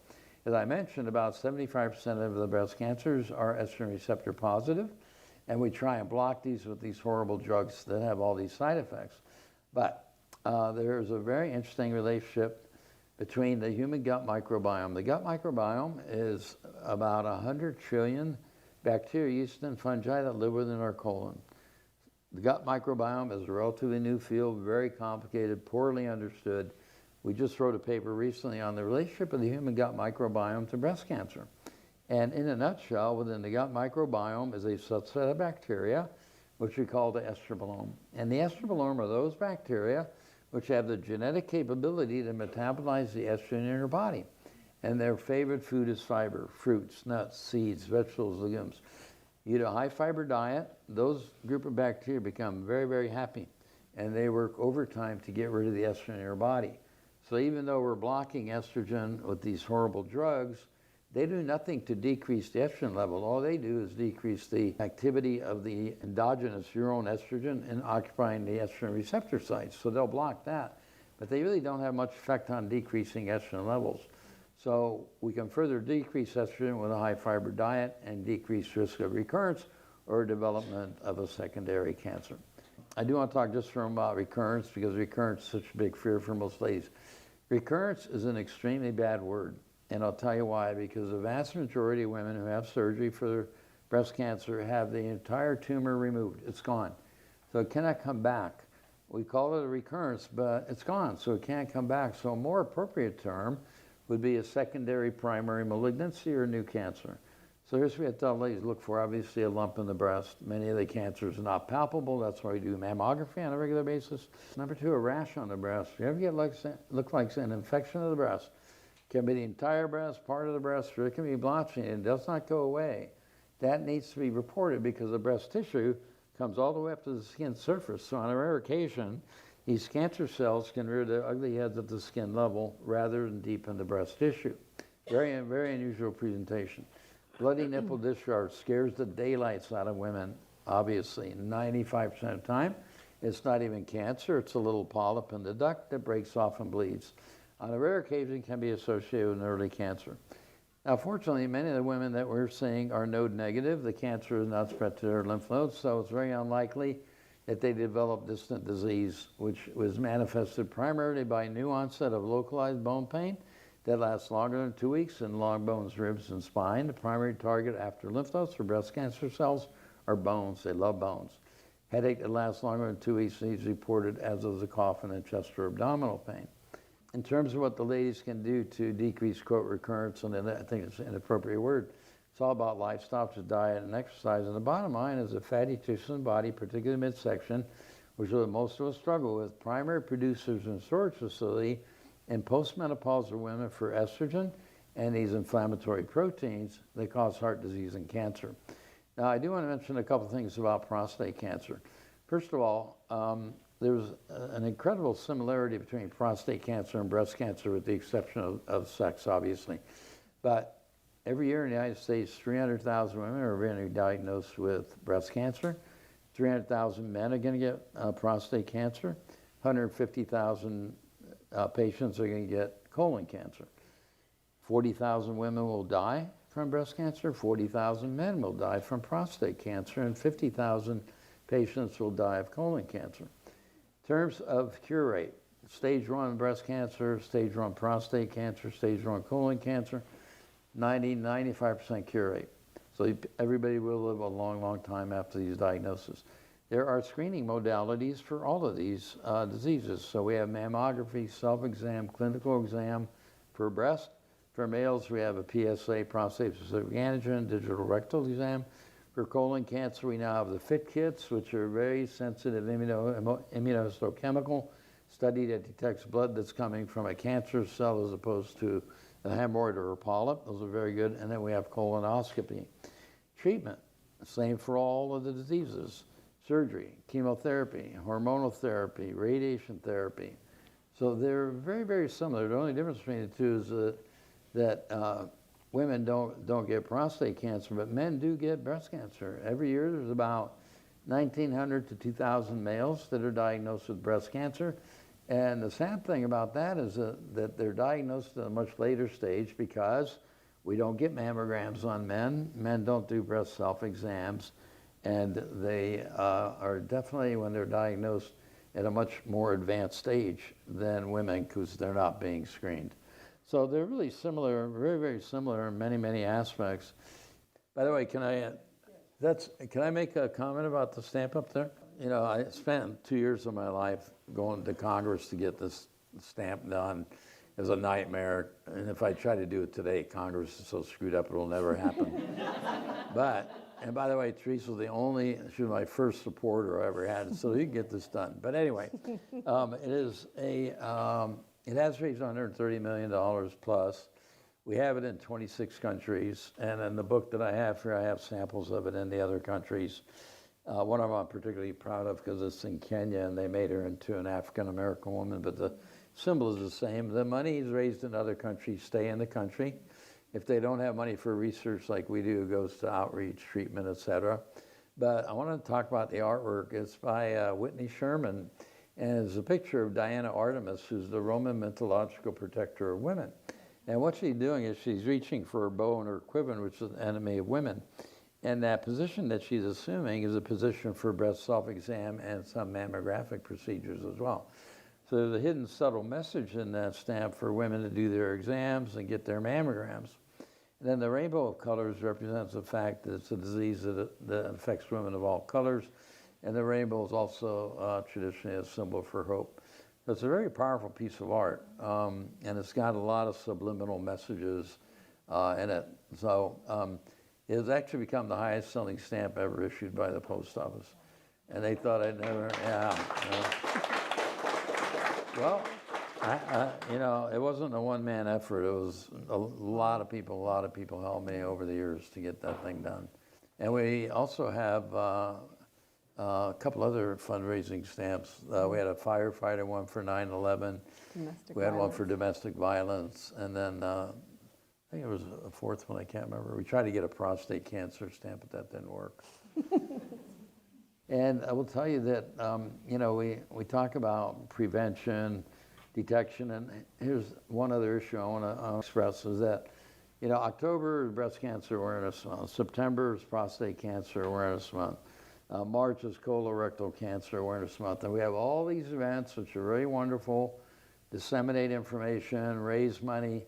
as I mentioned, about 75% of the breast cancers are estrogen receptor positive, and we try and block these with these horrible drugs that have all these side effects. But there's a very interesting relationship between the human gut microbiome. The gut microbiome is about 100 trillion bacteria, yeast, and fungi that live within our colon. The gut microbiome is a relatively new field, very complicated, poorly understood. We just wrote a paper recently on the relationship of the human gut microbiome to breast cancer. And in a nutshell, within the gut microbiome is a subset of bacteria, which we call the estrobilome. And the estrobilome are those bacteria which have the genetic capability to metabolize the estrogen in your body. And their favorite food is fiber, fruits, nuts, seeds, vegetables, legumes. You eat a high fiber diet, those group of bacteria become very, very happy. And they work overtime to get rid of the estrogen in your body. So even though we're blocking estrogen with these horrible drugs, they do nothing to decrease the estrogen level. All they do is decrease the activity of the endogenous your own estrogen in occupying the estrogen receptor sites. So they'll block that. But they really don't have much effect on decreasing estrogen levels. So we can further decrease estrogen with a high fiber diet and decrease risk of recurrence or development of a secondary cancer. I do want to talk just for a moment about recurrence because recurrence is such a big fear for most ladies. Recurrence is an extremely bad word. And I'll tell you why, because the vast majority of women who have surgery for breast cancer have the entire tumor removed. It's gone. So it cannot come back. We call it a recurrence, but it's gone, so it can't come back. So a more appropriate term would be a secondary primary malignancy or new cancer. So here's what I tell ladies look for. Obviously, a lump in the breast. Many of the cancers are not palpable. That's why we do mammography on a regular basis. Number two, a rash on the breast. If you ever get look like an infection of the breast, can be the entire breast, part of the breast, or it can be blotching. It does not go away. That needs to be reported because the breast tissue comes all the way up to the skin surface. So on a rare occasion, these cancer cells can rear their ugly heads at the skin level rather than deep in the breast tissue. Very, very unusual presentation. Bloody nipple discharge scares the daylights out of women, obviously. 95% of the time, it's not even cancer. It's a little polyp in the duct that breaks off and bleeds. On a rare occasion, can be associated with an early cancer. Now, fortunately, many of the women that we're seeing are node negative. The cancer is not spread to their lymph nodes, so it's very unlikely that they develop distant disease, which was manifested primarily by new onset of localized bone pain that lasts longer than 2 weeks in long bones, ribs, and spine. The primary target after lymph nodes for breast cancer cells are bones. They love bones. Headache that lasts longer than 2 weeks is reported, as does a cough and chest or abdominal pain. In terms of what the ladies can do to decrease, quote, recurrence, and I think it's an appropriate word, It's all about lifestyle, just diet and exercise. And the bottom line is that fatty tissues in the body, particularly the midsection, which is what most of us struggle with, primary producers in storage facility in postmenopausal women for estrogen and these inflammatory proteins that cause heart disease and cancer. Now, I do want to mention a couple things about prostate cancer. First of all, there's an incredible similarity between prostate cancer and breast cancer, with the exception of sex, obviously. But every year in the United States, 300,000 women are being diagnosed with breast cancer. 300,000 men are going to get prostate cancer. 150,000 patients are going to get colon cancer. 40,000 women will die from breast cancer. 40,000 men will die from prostate cancer. And 50,000 patients will die of colon cancer. In terms of cure rate, stage 1 breast cancer, stage 1 prostate cancer, stage 1 colon cancer, 90-95% cure rate. So everybody will live a long, long time after these diagnoses. There are screening modalities for all of these diseases. So we have mammography, self-exam, clinical exam for breast. For males, we have a PSA, prostate-specific antigen, digital rectal exam. For colon cancer, we now have the FIT kits, which are very sensitive immunohistochemical study that detects blood that's coming from a cancer cell as opposed to a hemorrhoid or a polyp. Those are very good. And then we have colonoscopy. Treatment, same for all of the diseases. Surgery, chemotherapy, hormonal therapy, radiation therapy. So they're very, very similar. The only difference between the two is that women don't get prostate cancer, but men do get breast cancer. Every year there's about 1,900 to 2,000 males that are diagnosed with breast cancer. And the sad thing about that is that they're diagnosed at a much later stage because we don't get mammograms on men. Men don't do breast self-exams. And they are definitely, when they're diagnosed, at a much more advanced stage than women because they're not being screened. So they're really similar, very, very similar in many, many aspects. By the way, can I make a comment about the stamp up there? You know, I spent 2 years of my life going to Congress to get this stamp done. It was a nightmare. And if I try to do it today, Congress is so screwed up, it'll never happen. And by the way, Therese was she was my first supporter I ever had, so you can get this done. But anyway, it has raised $130 million plus. We have it in 26 countries. And in the book that I have here, I have samples of it in the other countries. One of them I'm particularly proud of because it's in Kenya and they made her into an African-American woman, but the symbol is the same. The money is raised in other countries stay in the country. If they don't have money for research like we do, it goes to outreach, treatment, etc. But I want to talk about the artwork. It's by Whitney Sherman, and it's a picture of Diana Artemis, who's the Roman mythological protector of women. And what she's doing is she's reaching for her bow and her quiver, which is an enemy of women. And that position that she's assuming is a position for breast self-exam and some mammographic procedures as well. So there's a hidden subtle message in that stamp for women to do their exams and get their mammograms. And then the rainbow of colors represents the fact that it's a disease that affects women of all colors. And the rainbow is also traditionally a symbol for hope. So it's a very powerful piece of art. And it's got a lot of subliminal messages in it. So it has actually become the highest selling stamp ever issued by the post office. And they thought I'd never, Well, it wasn't a one-man effort. It was a lot of people helped me over the years to get that thing done. And we also have a couple other fundraising stamps. We had a firefighter one for 9/11. We had one for domestic violence. And then I think it was a fourth one, I can't remember. We tried to get a prostate cancer stamp, but that didn't work. And I will tell you that, we talk about prevention, detection, and here's one other issue I want to express is that, October is Breast Cancer Awareness Month, September is Prostate Cancer Awareness Month, March is Colorectal Cancer Awareness Month, and we have all these events which are very wonderful, disseminate information, raise money,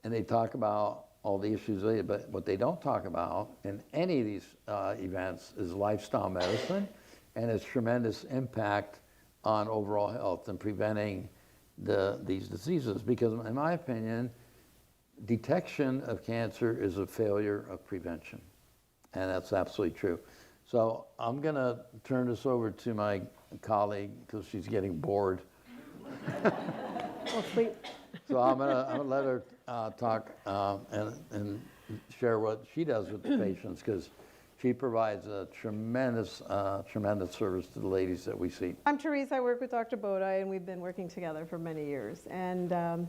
and they talk about all the issues, but what they don't talk about in any of these events is lifestyle medicine and its tremendous impact on overall health and preventing these diseases. Because in my opinion, detection of cancer is a failure of prevention. And that's absolutely true. So I'm going to turn this over to my colleague because she's getting bored.
Well, sleep.
So I'm gonna let her talk and share what she does with the patients, because she provides a tremendous service to the ladies that we see.
I'm Therese. I work with Dr. Bodai, and we've been working together for many years. And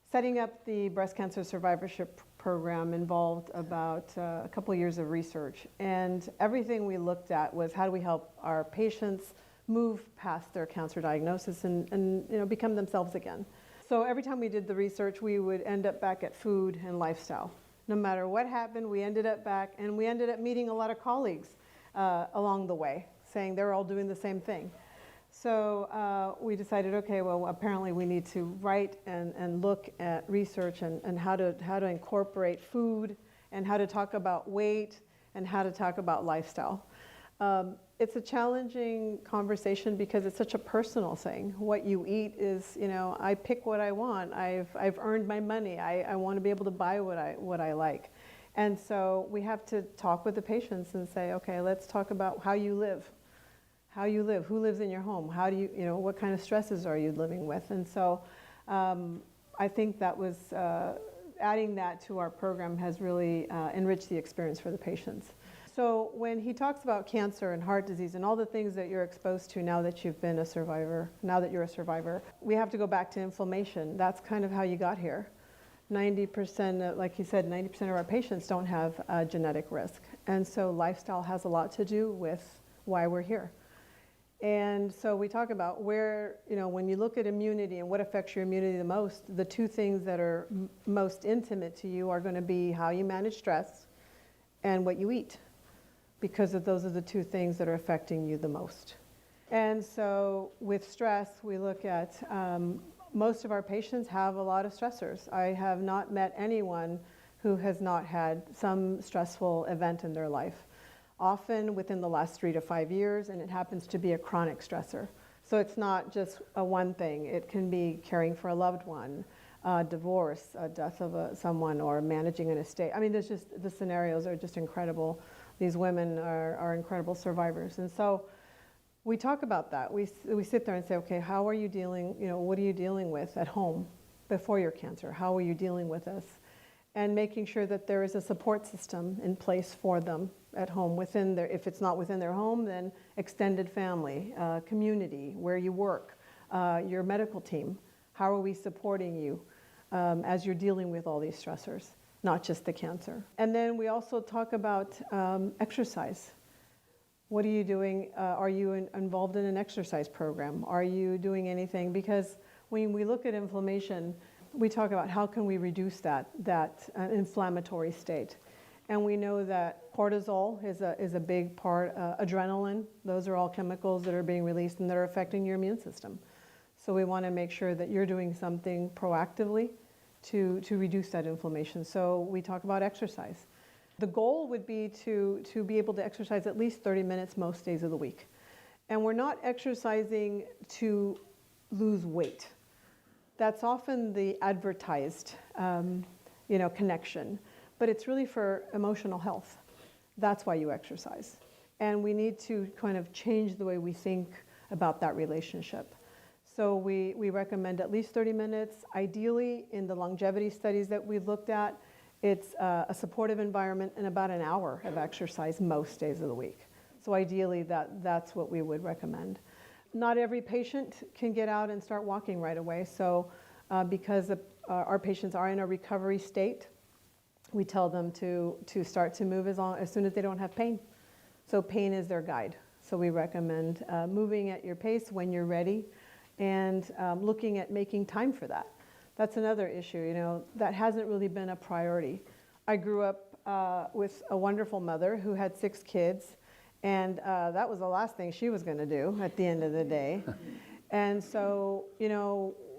setting up the breast cancer survivorship program involved about a couple of years of research. And everything we looked at was how do we help our patients move past their cancer diagnosis and become themselves again. So every time we did the research, we would end up back at food and lifestyle. No matter what happened, we ended up back, and we ended up meeting a lot of colleagues along the way, saying they're all doing the same thing. So we decided, okay, well, apparently we need to write and look at research and how to incorporate food and how to talk about weight and how to talk about lifestyle. It's a challenging conversation because it's such a personal thing. What you eat is, I pick what I want. I've earned my money. I want to be able to buy what I like. And so we have to talk with the patients and say, okay, let's talk about how you live. How you live, who lives in your home, how do you, what kind of stresses are you living with? And so I think that was, adding that to our program has really enriched the experience for the patients. So when he talks about cancer and heart disease and all the things that you're exposed to now that you've been a survivor, now that you're a survivor, we have to go back to inflammation. That's kind of how you got here. 90%, like he said, 90% of our patients don't have genetic risk. And so lifestyle has a lot to do with why we're here. And so we talk about where, when you look at immunity and what affects your immunity the most, the two things that are most intimate to you are going to be how you manage stress and what you eat, because those are the two things that are affecting you the most. And so with stress, we look at most of our patients have a lot of stressors. I have not met anyone who has not had some stressful event in their life, often within the last 3 to 5 years, and it happens to be a chronic stressor. So it's not just a one thing. It can be caring for a loved one, divorce, death of someone, or managing an estate. I mean, there's just, the scenarios are just incredible. These women are incredible survivors. And so we talk about that. We sit there and say, okay, how are you dealing, what are you dealing with at home before your cancer? How are you dealing with this? And making sure that there is a support system in place for them at home within their, if it's not within their home, then extended family, community, where you work, your medical team. How are we supporting you as you're dealing with all these stressors, not just the cancer? And then we also talk about exercise. What are you doing? Are you involved in an exercise program? Are you doing anything? Because when we look at inflammation, we talk about how can we reduce that inflammatory state. And we know that cortisol is a big part, adrenaline, those are all chemicals that are being released and that are affecting your immune system. So we want to make sure that you're doing something proactively to reduce that inflammation. So we talk about exercise. The goal would be to be able to exercise at least 30 minutes most days of the week. And we're not exercising to lose weight. That's often the advertised connection, but it's really for emotional health. That's why you exercise. And we need to kind of change the way we think about that relationship. So we recommend at least 30 minutes. Ideally, in the longevity studies that we've looked at, it's a supportive environment and about an hour of exercise most days of the week. So ideally, that's what we would recommend. Not every patient can get out and start walking right away. So because our patients are in a recovery state, we tell them to start to move as soon as they don't have pain. So pain is their guide. So we recommend moving at your pace when you're ready and looking at making time for that. That's another issue, that hasn't really been a priority. I grew up with a wonderful mother who had 6 kids, and that was the last thing she was going to do at the end of the day. And so,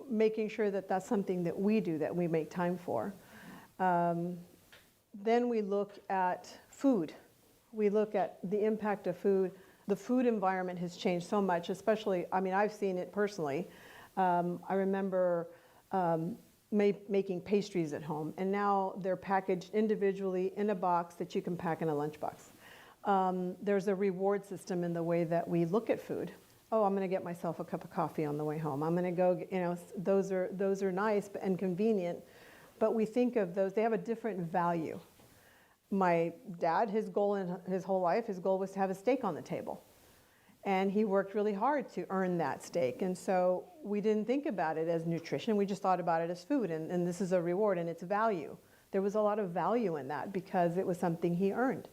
making sure that that's something that we do, that we make time for. Then we look at food. We look at the impact of food. The food environment has changed so much, especially, I've seen it personally. I remember making pastries at home, and now they're packaged individually in a box that you can pack in a lunchbox. There's a reward system in the way that we look at food. Oh, I'm going to get myself a cup of coffee on the way home. I'm going to go, those are nice and convenient, but we think of those, they have a different value. My dad, his goal in his whole life, his goal was to have a steak on the table. And he worked really hard to earn that steak. And so we didn't think about it as nutrition. We just thought about it as food. And this is a reward and it's value. There was a lot of value in that because it was something he earned.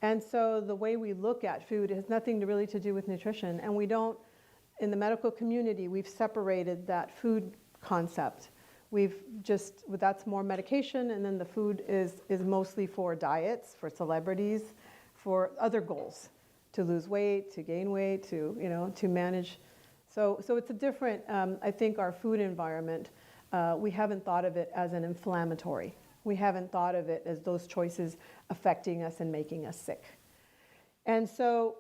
And so the way we look at food has nothing really to do with nutrition. And we don't, in the medical community, we've separated that food concept. That's more medication, and then the food is mostly for diets, for celebrities, for other goals. To lose weight, to gain weight, to manage. So it's a different, I think our food environment, we haven't thought of it as an inflammatory. We haven't thought of it as those choices affecting us and making us sick. And so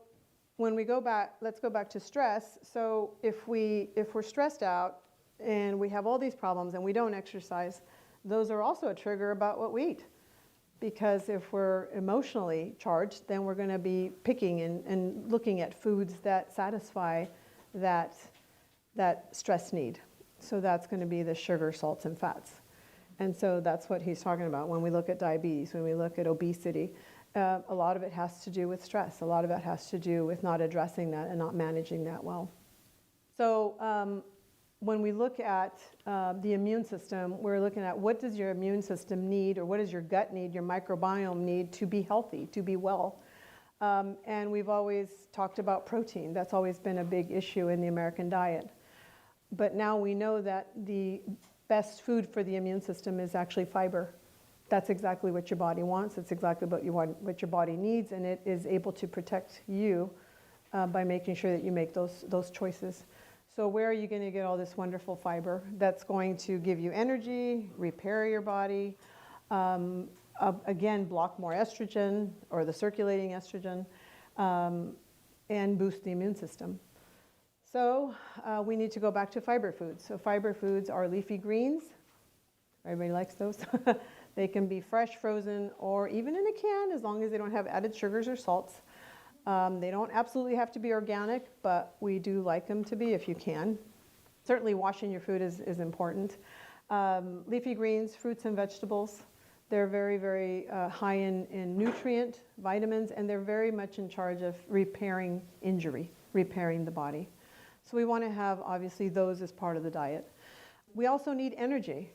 when we go back, let's go back to stress. So if we're stressed out and we have all these problems and we don't exercise, those are also a trigger about what we eat. Because if we're emotionally charged, then we're going to be picking and looking at foods that satisfy that stress need. So that's going to be the sugar, salts, and fats. And so that's what he's talking about when we look at diabetes, when we look at obesity. A lot of it has to do with stress. A lot of it has to do with not addressing that and not managing that well. So when we look at the immune system, we're looking at what does your immune system need, or what does your gut need, your microbiome need to be healthy, to be well. And we've always talked about protein. That's always been a big issue in the American diet. But now we know that the best food for the immune system is actually fiber. That's exactly what your body wants. It's exactly what your body needs, and it is able to protect you by making sure that you make those choices. So where are you going to get all this wonderful fiber that's going to give you energy, repair your body, again, block more estrogen or the circulating estrogen, and boost the immune system? So we need to go back to fiber foods. So fiber foods are leafy greens. Everybody likes those. They can be fresh, frozen, or even in a can, as long as they don't have added sugars or salts. They don't absolutely have to be organic, but we do like them to be if you can. Certainly washing your food is important. Leafy greens, fruits and vegetables, they're very, very high in nutrient, vitamins, and they're very much in charge of repairing injury, repairing the body. So we want to have, obviously, those as part of the diet. We also need energy.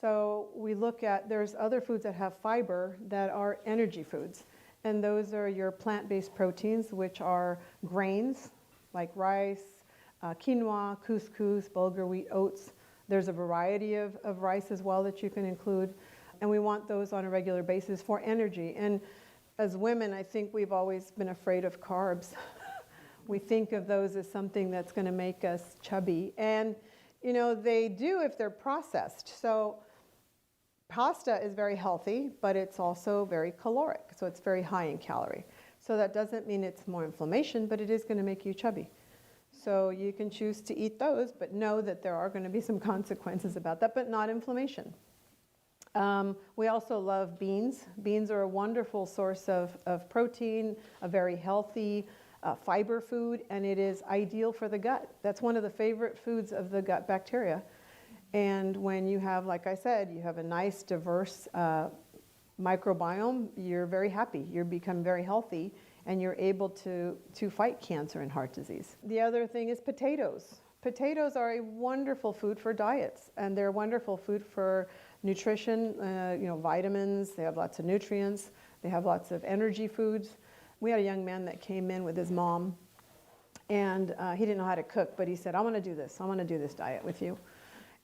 So we look at, there's other foods that have fiber that are energy foods. And those are your plant-based proteins, which are grains like rice, quinoa, couscous, bulgur wheat, oats. There's a variety of rice as well that you can include. And we want those on a regular basis for energy. And as women, I think we've always been afraid of carbs. We think of those as something that's going to make us chubby. And, they do if they're processed. So pasta is very healthy, but it's also very caloric. So it's very high in calorie. So that doesn't mean it's more inflammation, but it is going to make you chubby. So you can choose to eat those, but know that there are going to be some consequences about that, but not inflammation. We also love beans. Beans are a wonderful source of protein, a very healthy fiber food, and it is ideal for the gut. That's one of the favorite foods of the gut bacteria. And when you have, like I said, you have a nice, diverse microbiome, you're very happy. You become very healthy, and you're able to fight cancer and heart disease. The other thing is potatoes. Potatoes are a wonderful food for diets, and they're wonderful food for nutrition, vitamins. They have lots of nutrients. They have lots of energy foods. We had a young man that came in with his mom, and he didn't know how to cook, but he said, I want to do this. I want to do this diet with you.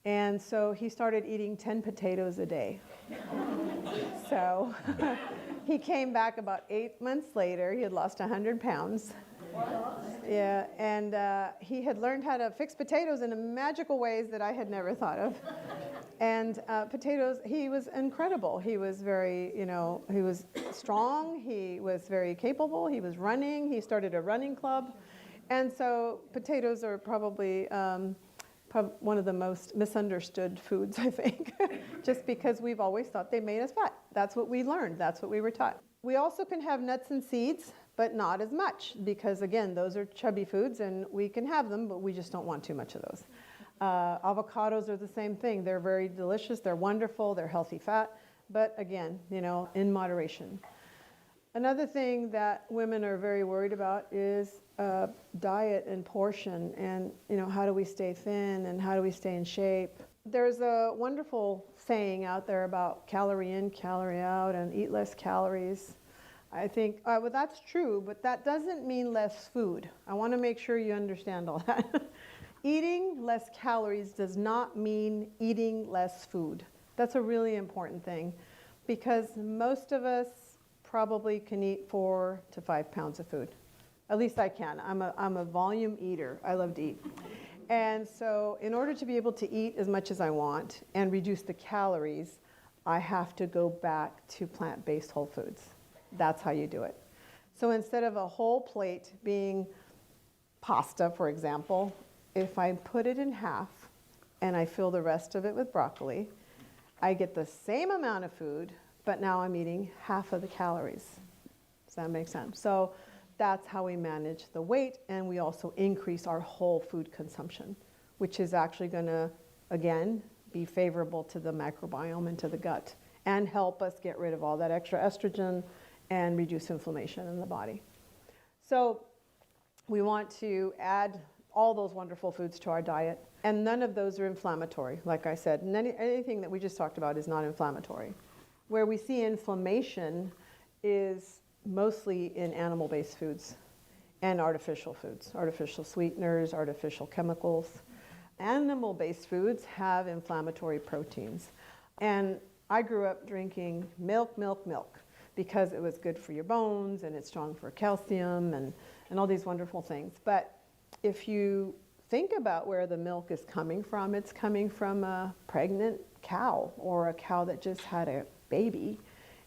And so he started eating 10 potatoes a day. So he came back about 8 months later. He had lost 100 pounds. Yeah, and he had learned how to fix potatoes in magical ways that I had never thought of. And potatoes, he was incredible. He was very, he was strong. He was very capable. He was running. He started a running club. And so potatoes are probably one of the most misunderstood foods, I think, just because we've always thought they made us fat. That's what we learned. That's what we were taught. We also can have nuts and seeds, but not as much because, again, those are chubby foods and we can have them, but we just don't want too much of those. Avocados are the same thing. They're very delicious. They're wonderful. They're healthy fat, but again, in moderation. Another thing that women are very worried about is diet and portion and, how do we stay thin and how do we stay in shape? There's a wonderful saying out there about calorie in, calorie out, and eat less calories. I think, well, that's true, but that doesn't mean less food. I want to make sure you understand all that. Eating less calories does not mean eating less food. That's a really important thing because most of us probably can eat 4 to 5 pounds of food. At least I can. I'm a volume eater. I love to eat. And so in order to be able to eat as much as I want and reduce the calories, I have to go back to plant-based whole foods. That's how you do it. So instead of a whole plate being pasta, for example, if I put it in half and I fill the rest of it with broccoli, I get the same amount of food, but now I'm eating half of the calories. Does that make sense? So that's how we manage the weight, and we also increase our whole food consumption, which is actually going to, again, be favorable to the microbiome and to the gut, and help us get rid of all that extra estrogen and reduce inflammation in the body. So we want to add all those wonderful foods to our diet, and none of those are inflammatory, like I said. And anything that we just talked about is not inflammatory. Where we see inflammation is mostly in animal-based foods and artificial foods, artificial sweeteners, artificial chemicals. Animal-based foods have inflammatory proteins. And I grew up drinking milk because it was good for your bones and it's strong for calcium and all these wonderful things. But if you think about where the milk is coming from, it's coming from a pregnant cow or a cow that just had a baby.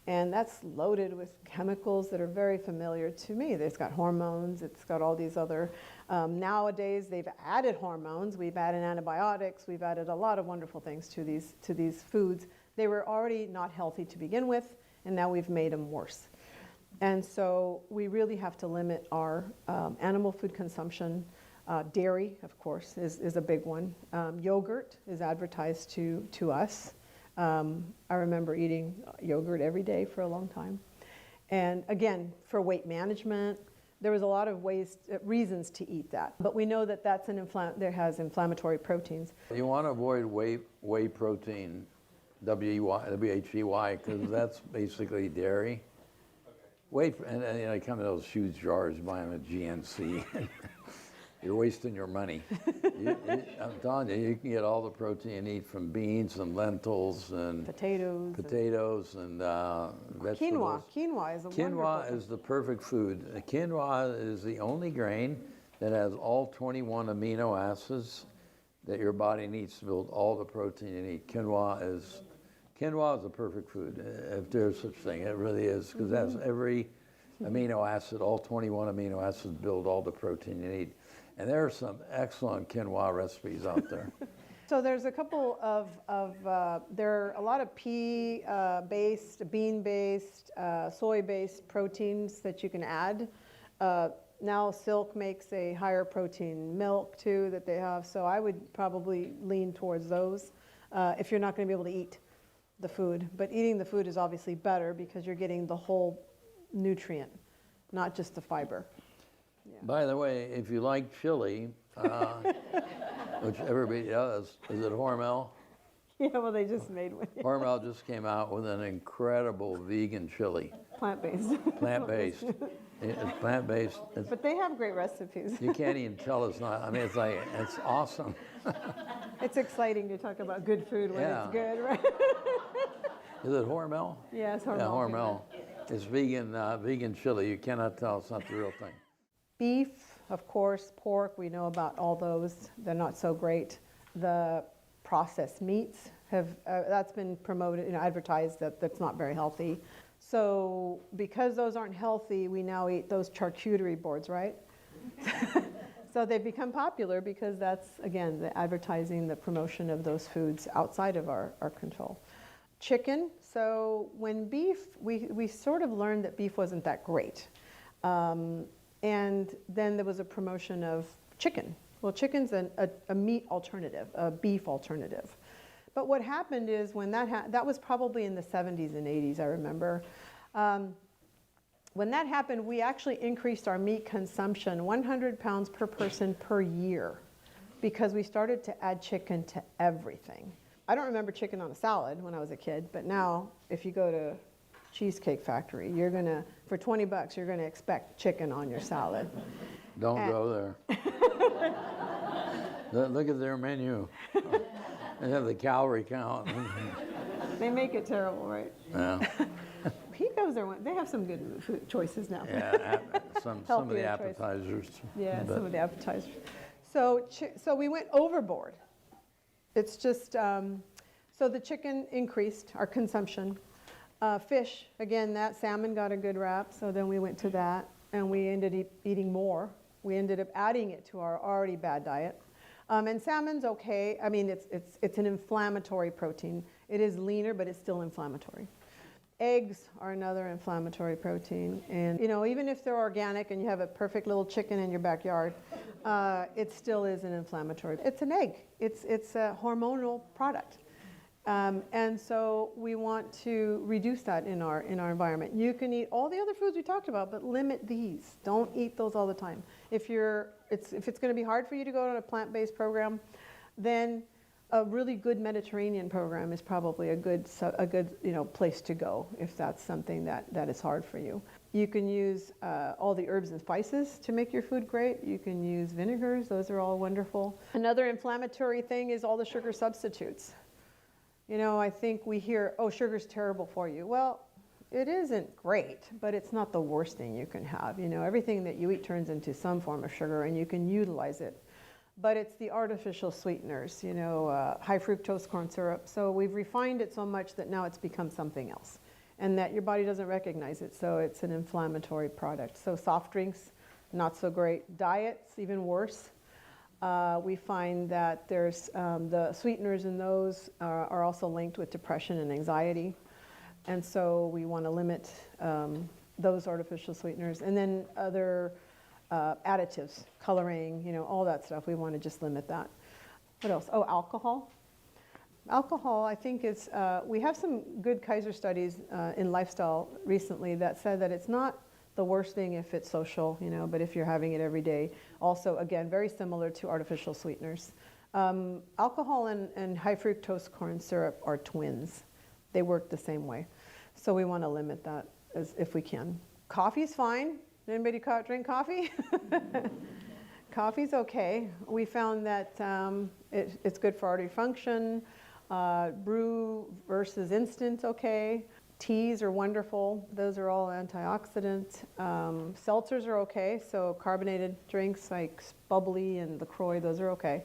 And that's loaded with chemicals that are very familiar to me. It's got hormones, it's got all these other, nowadays they've added hormones, we've added antibiotics, we've added a lot of wonderful things to these foods. They were already not healthy to begin with, and now we've made them worse. And so we really have to limit our animal food consumption. Dairy, of course, is a big one. Yogurt is advertised to us. I remember eating yogurt every day for a long time. And again, for weight management, there was a lot of reasons to eat that. But we know that that's that has inflammatory proteins.
You want to avoid whey protein, WHEY, because that's basically dairy. Whey, and they come in those huge jars, you buy them at GNC. You're wasting your money. I'm telling you, you can get all the protein you need from beans and lentils and potatoes and vegetables.
Quinoa is a wonderful
Quinoa is the perfect food. Quinoa is the only grain that has all 21 amino acids that your body needs to build all the protein you need. Quinoa is the perfect food, if there's such thing. It really is, because it has every amino acid, all 21 amino acids build all the protein you need. And there are some excellent quinoa recipes out there.
So there's a couple there are a lot of pea-based, bean-based, soy-based proteins that you can add. Now Silk makes a higher protein milk too that they have, so I would probably lean towards those if you're not going to be able to eat the food. But eating the food is obviously better because you're getting the whole nutrient, not just the fiber. Yeah.
By the way, if you like chili, which everybody does, is it Hormel?
Yeah, well, they just made one.
Hormel just came out with an incredible vegan chili.
Plant-based.
Plant-based. It's plant-based.
But they have great recipes.
You can't even tell it's not. I mean, it's awesome.
It's exciting to talk about good food when it's good, right?
Is it Hormel?
Yeah, it's Hormel.
Yeah, Hormel. It's vegan chili. You cannot tell it's not the real thing.
Beef, of course, pork, we know about all those. They're not so great. The processed meats that's been promoted, advertised that that's not very healthy. So because those aren't healthy, we now eat those charcuterie boards, right? So So they've become popular because that's, again, the advertising, the promotion of those foods outside of our control. Chicken, so when beef, we sort of learned that beef wasn't that great. And then there was a promotion of chicken. Well, chicken's a meat alternative, a beef alternative. But what happened is when that was probably in the 70s and 80s, I remember. When that happened, we actually increased our meat consumption 100 pounds per person per year because we started to add chicken to everything. I don't remember chicken on a salad when I was a kid, but now if you go to Cheesecake Factory, you're gonna, for 20 bucks, you're gonna expect chicken on your salad.
Don't go there. Look at their menu. They have the calorie count.
They make it terrible, right?
Yeah.
He goes there. They have some good food choices now.
Yeah, some of the
Healthier
appetizers.
Yeah,
but
some of the appetizers. So we went overboard. It's just, so the chicken increased our consumption. Fish, again, that salmon got a good rap, so then we went to that, and we ended up eating more. We ended up adding it to our already bad diet. And salmon's okay. I mean, it's an inflammatory protein. It is leaner, but it's still inflammatory. Eggs are another inflammatory protein. And, you know, even if they're organic and you have a perfect little chicken in your backyard, it still is an inflammatory. It's an egg. It's a hormonal product. And so we want to reduce that in our environment. You can eat all the other foods we talked about, but limit these. Don't eat those all the time. If it's going to be hard for you to go on a plant-based program, then a really good Mediterranean program is probably a good place to go if that's something that is hard for you. You can use all the herbs and spices to make your food great. You can use vinegars. Those are all wonderful. Another inflammatory thing is all the sugar substitutes. You know, I think we hear, oh, sugar's terrible for you. Well, it isn't great, but it's not the worst thing you can have. You know, everything that you eat turns into some form of sugar, and you can utilize it. But it's the artificial sweeteners, you know, high fructose corn syrup. So we've refined it so much that now it's become something else, and that your body doesn't recognize it. So it's an inflammatory product. So soft drinks, not so great. Diets, even worse. We find that there's the sweeteners in those are also linked with depression and anxiety. And so we want to limit those artificial sweeteners. And then other additives, coloring, you know, all that stuff. We want to just limit that. What else? Oh, alcohol. Alcohol, I think is, we have some good Kaiser studies in lifestyle recently that said that it's not the worst thing if it's social, you know, but if you're having it every day. Also, again, very similar to artificial sweeteners. Alcohol and high fructose corn syrup are twins. They work the same way. So we want to limit that if we can. Coffee's fine. Anybody drink coffee? Coffee's okay. We found that it's good for artery function. Brew versus instant, okay. Teas are wonderful. Those are all antioxidants. Seltzers are okay. So carbonated drinks like bubbly and LaCroix, those are okay.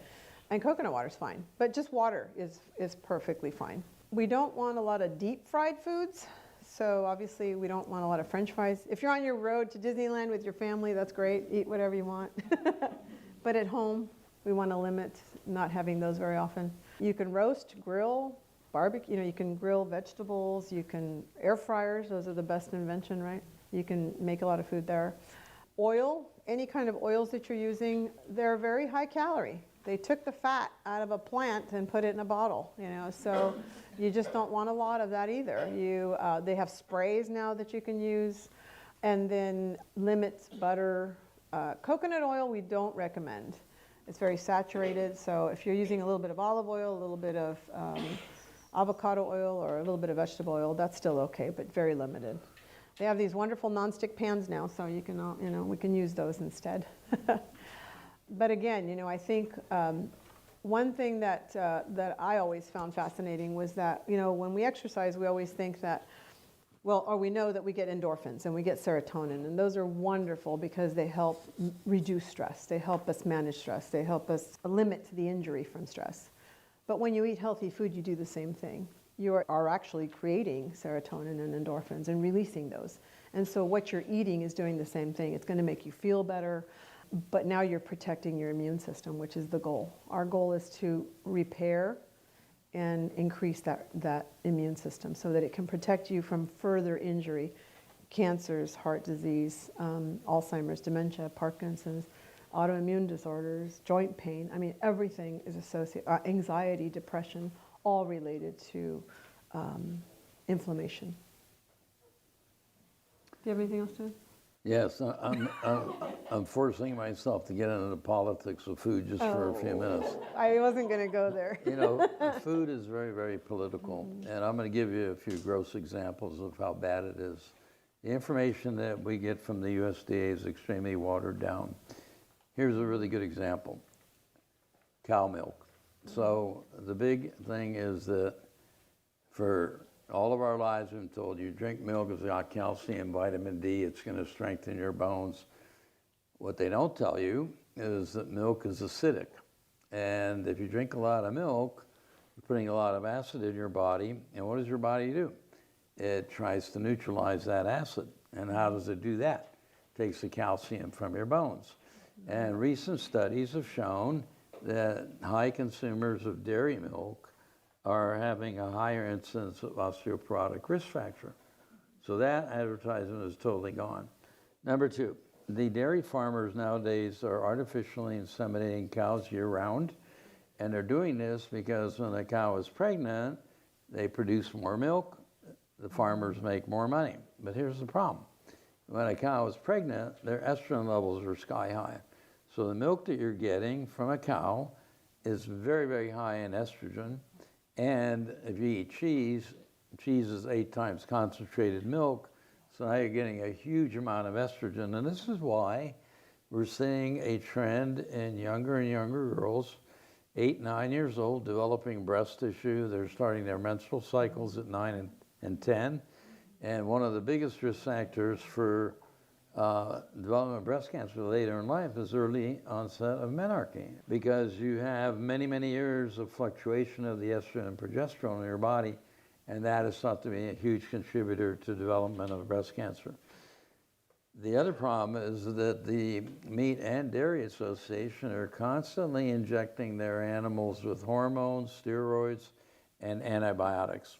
And coconut water's fine. But just water is perfectly fine. We don't want a lot of deep fried foods. So obviously we don't want a lot of French fries. If you're on your road to Disneyland with your family, that's great. Eat whatever you want. But at home, we want to limit not having those very often. You can roast, grill, barbecue, you know, you can grill vegetables, you can air fryers, those are the best invention, right? You can make a lot of food there. Oil, any kind of oils that you're using, they're very high calorie. They took the fat out of a plant and put it in a bottle, you know, so you just don't want a lot of that either. They have sprays now that you can use, and then limits butter. Coconut oil we don't recommend. It's very saturated, so if you're using a little bit of olive oil, a little bit of avocado oil, or a little bit of vegetable oil, that's still okay, but very limited. They have these wonderful nonstick pans now, so you can, you know, we can use those instead. But again, you know, I think one thing that I always found fascinating was that, you know, when we exercise, we always think that, well, or we know that we get endorphins and we get serotonin, and those are wonderful because they help reduce stress. They help us manage stress. They help us limit the injury from stress. But when you eat healthy food, you do the same thing. You are actually creating serotonin and endorphins and releasing those. And so what you're eating is doing the same thing. It's going to make you feel better. But now you're protecting your immune system, which is the goal. Our goal is to repair and increase that immune system so that it can protect you from further injury, cancers, heart disease, Alzheimer's, dementia, Parkinson's, autoimmune disorders, joint pain. I mean, everything is associated, anxiety, depression, all related to inflammation. Do you have anything else to add?
Yes, I'm forcing myself to get into the politics of food just for a few minutes.
I wasn't going to go there.
You know, food is very, very political, and I'm going to give you a few gross examples of how bad it is. The information that we get from the USDA is extremely watered down. Here's a really good example. Cow milk. So the big thing is that for all of our lives we've been told you drink milk, it's got calcium, vitamin D, it's going to strengthen your bones. What they don't tell you is that milk is acidic. And if you drink a lot of milk, you're putting a lot of acid in your body. And what does your body do? It tries to neutralize that acid. And how does it do that? It takes the calcium from your bones. And recent studies have shown that high consumers of dairy milk are having a higher incidence of osteoporotic risk factor. So that advertisement is totally gone. Number two, the dairy farmers nowadays are artificially inseminating cows year-round, and they're doing this because when a cow is pregnant, they produce more milk, the farmers make more money. But here's the problem. When a cow is pregnant, their estrogen levels are sky high. So the milk that you're getting from a cow is very, very high in estrogen. And if you eat cheese, cheese is 8 times concentrated milk, so now you're getting a huge amount of estrogen. And this is why we're seeing a trend in younger and younger girls, 8, 9 years old, developing breast tissue. They're starting their menstrual cycles at 9 and 10. And one of the biggest risk factors for development of breast cancer later in life is early onset of menarche, because you have many, many years of fluctuation of the estrogen and progesterone in your body, and that is thought to be a huge contributor to development of breast cancer. The other problem is that the Meat and Dairy Association are constantly injecting their animals with hormones, steroids, and antibiotics.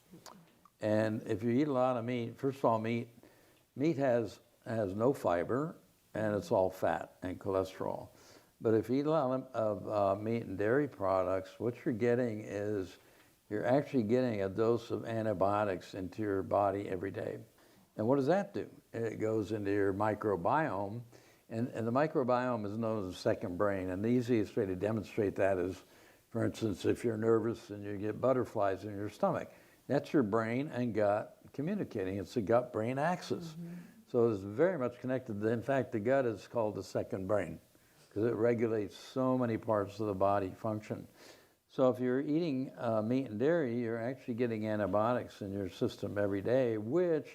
And if you eat a lot of meat, first of all, meat has no fiber, and it's all fat and cholesterol. But if you eat a lot of meat and dairy products, what you're getting is you're actually getting a dose of antibiotics into your body every day. And what does that do? It goes into your microbiome, and the microbiome is known as the second brain. And the easiest way to demonstrate that is, for instance, if you're nervous and you get butterflies in your stomach, that's your brain and gut communicating. It's the gut-brain axis. Mm-hmm. So it's very much connected. In fact, the gut is called the second brain because it regulates so many parts of the body function. So if you're eating meat and dairy, you're actually getting antibiotics in your system every day, which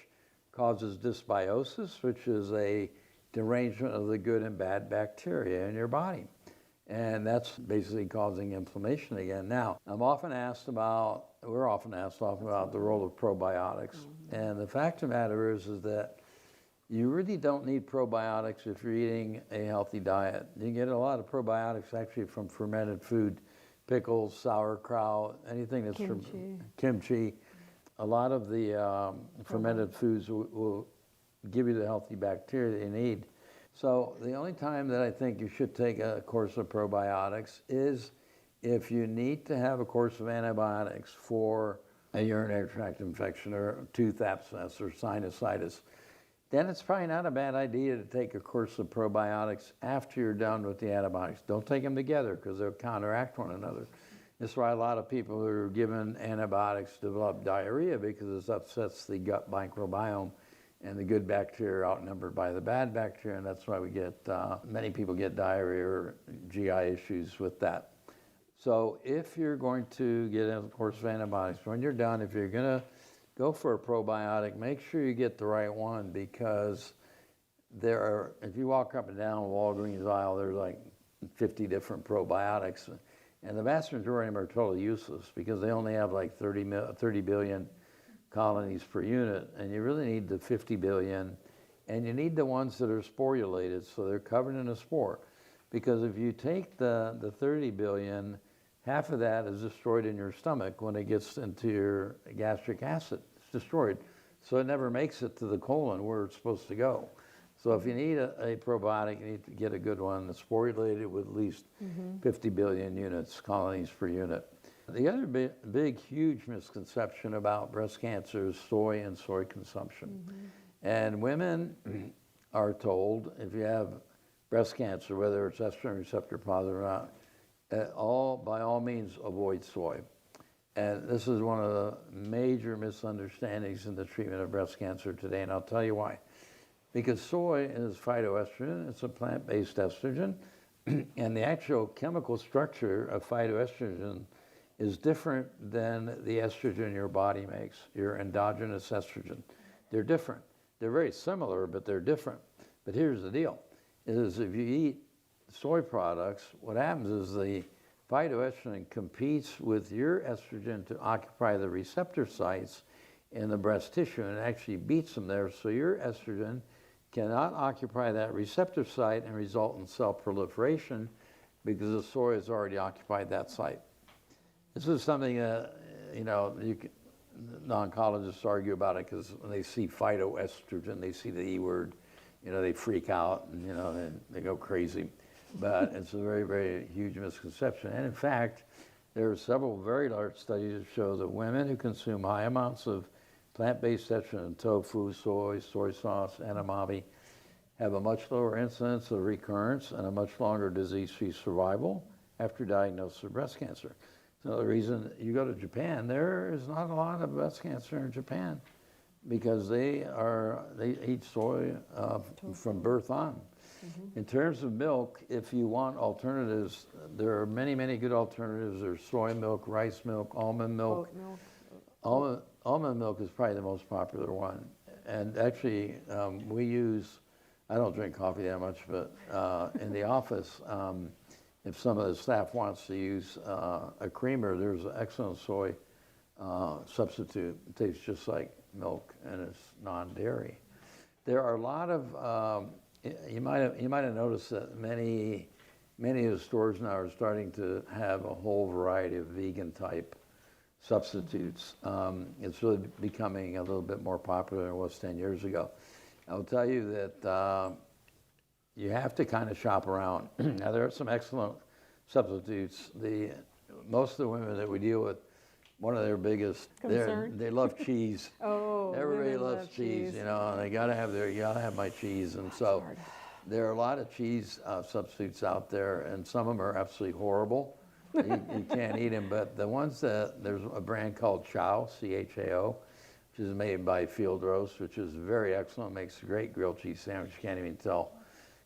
causes dysbiosis, which is a derangement of the good and bad bacteria in your body. And that's basically causing inflammation again. Now, we're often asked about the role of probiotics. Mm-hmm. And the fact of the matter is that you really don't need probiotics if you're eating a healthy diet. You get a lot of probiotics actually from fermented food, pickles, sauerkraut, anything that's from kimchi. A lot of the fermented foods will give you the healthy bacteria that you need. So the only time that I think you should take a course of probiotics is if you need to have a course of antibiotics for a urinary tract infection or tooth abscess or sinusitis. Then it's probably not a bad idea to take a course of probiotics after you're done with the antibiotics. Don't take them together because they'll counteract one another. That's why a lot of people who are given antibiotics develop diarrhea, because it upsets the gut microbiome, and the good bacteria are outnumbered by the bad bacteria, and that's why we get, many people get diarrhea or GI issues with that. So if you're going to get a course of antibiotics, when you're done, if you're going to go for a probiotic, make sure you get the right one, because if you walk up and down Walgreens aisle, there's like 50 different probiotics, and the vast majority of them are totally useless because they only have like 30 billion colonies per unit, and you really need the 50 billion, and you need the ones that are sporulated, so they're covered in a spore. Because if you take the 30 billion, half of that is destroyed in your stomach when it gets into your gastric acid. It's destroyed. So it never makes it to the colon where it's supposed to go. So if you need a probiotic, you need to get a good one that's formulated with at least 50 billion units, colonies per unit. The other big, huge misconception about breast cancer is soy and soy consumption. And women are told if you have breast cancer, whether it's estrogen receptor positive or not, by all means avoid soy. And this is one of the major misunderstandings in the treatment of breast cancer today, and I'll tell you why. Because soy is phytoestrogen, it's a plant-based estrogen, and the actual chemical structure of phytoestrogen is different than the estrogen your body makes, your endogenous estrogen. They're different. They're very similar, but they're different. But here's the deal, is if you eat soy products, what happens is the phytoestrogen competes with your estrogen to occupy the receptor sites in the breast tissue and actually beats them there, so your estrogen cannot occupy that receptor site and result in cell proliferation because the soy has already occupied that site. This is something the oncologists argue about it because when they see phytoestrogen, they see the E word, they freak out and they go crazy. But it's a very, very huge misconception. And in fact, there are several very large studies that show that women who consume high amounts of plant-based estrogen, tofu, soy sauce, edamame, have a much lower incidence of recurrence and a much longer disease-free survival after diagnosis of breast cancer. So the reason you go to Japan, there is not a lot of breast cancer in Japan because they eat soy from birth on. In terms of milk, if you want alternatives, there are many, many good alternatives. There's soy milk, rice milk, almond milk. Almond milk is probably the most popular one. And actually, we use, I don't drink coffee that much, but in the office, if some of the staff wants to use a creamer, there's an excellent soy substitute. It tastes just like milk, and it's non-dairy. There are a lot of, you might have noticed that many of the stores now are starting to have a whole variety of vegan type substitutes. It's really becoming a little bit more popular than it was 10 years ago. I'll tell you that you have to kind of shop around. Now, there are some excellent substitutes. Most of the women that we deal with, one of their biggest, they love cheese.
Oh,
everybody loves cheese, and they gotta have my cheese. And so there are a lot of cheese substitutes out there, and some of them are absolutely horrible. You can't eat them, but the ones there's a brand called Chao, C-H-A-O, which is made by Field Roast, which is very excellent, makes a great grilled cheese sandwich. You can't even tell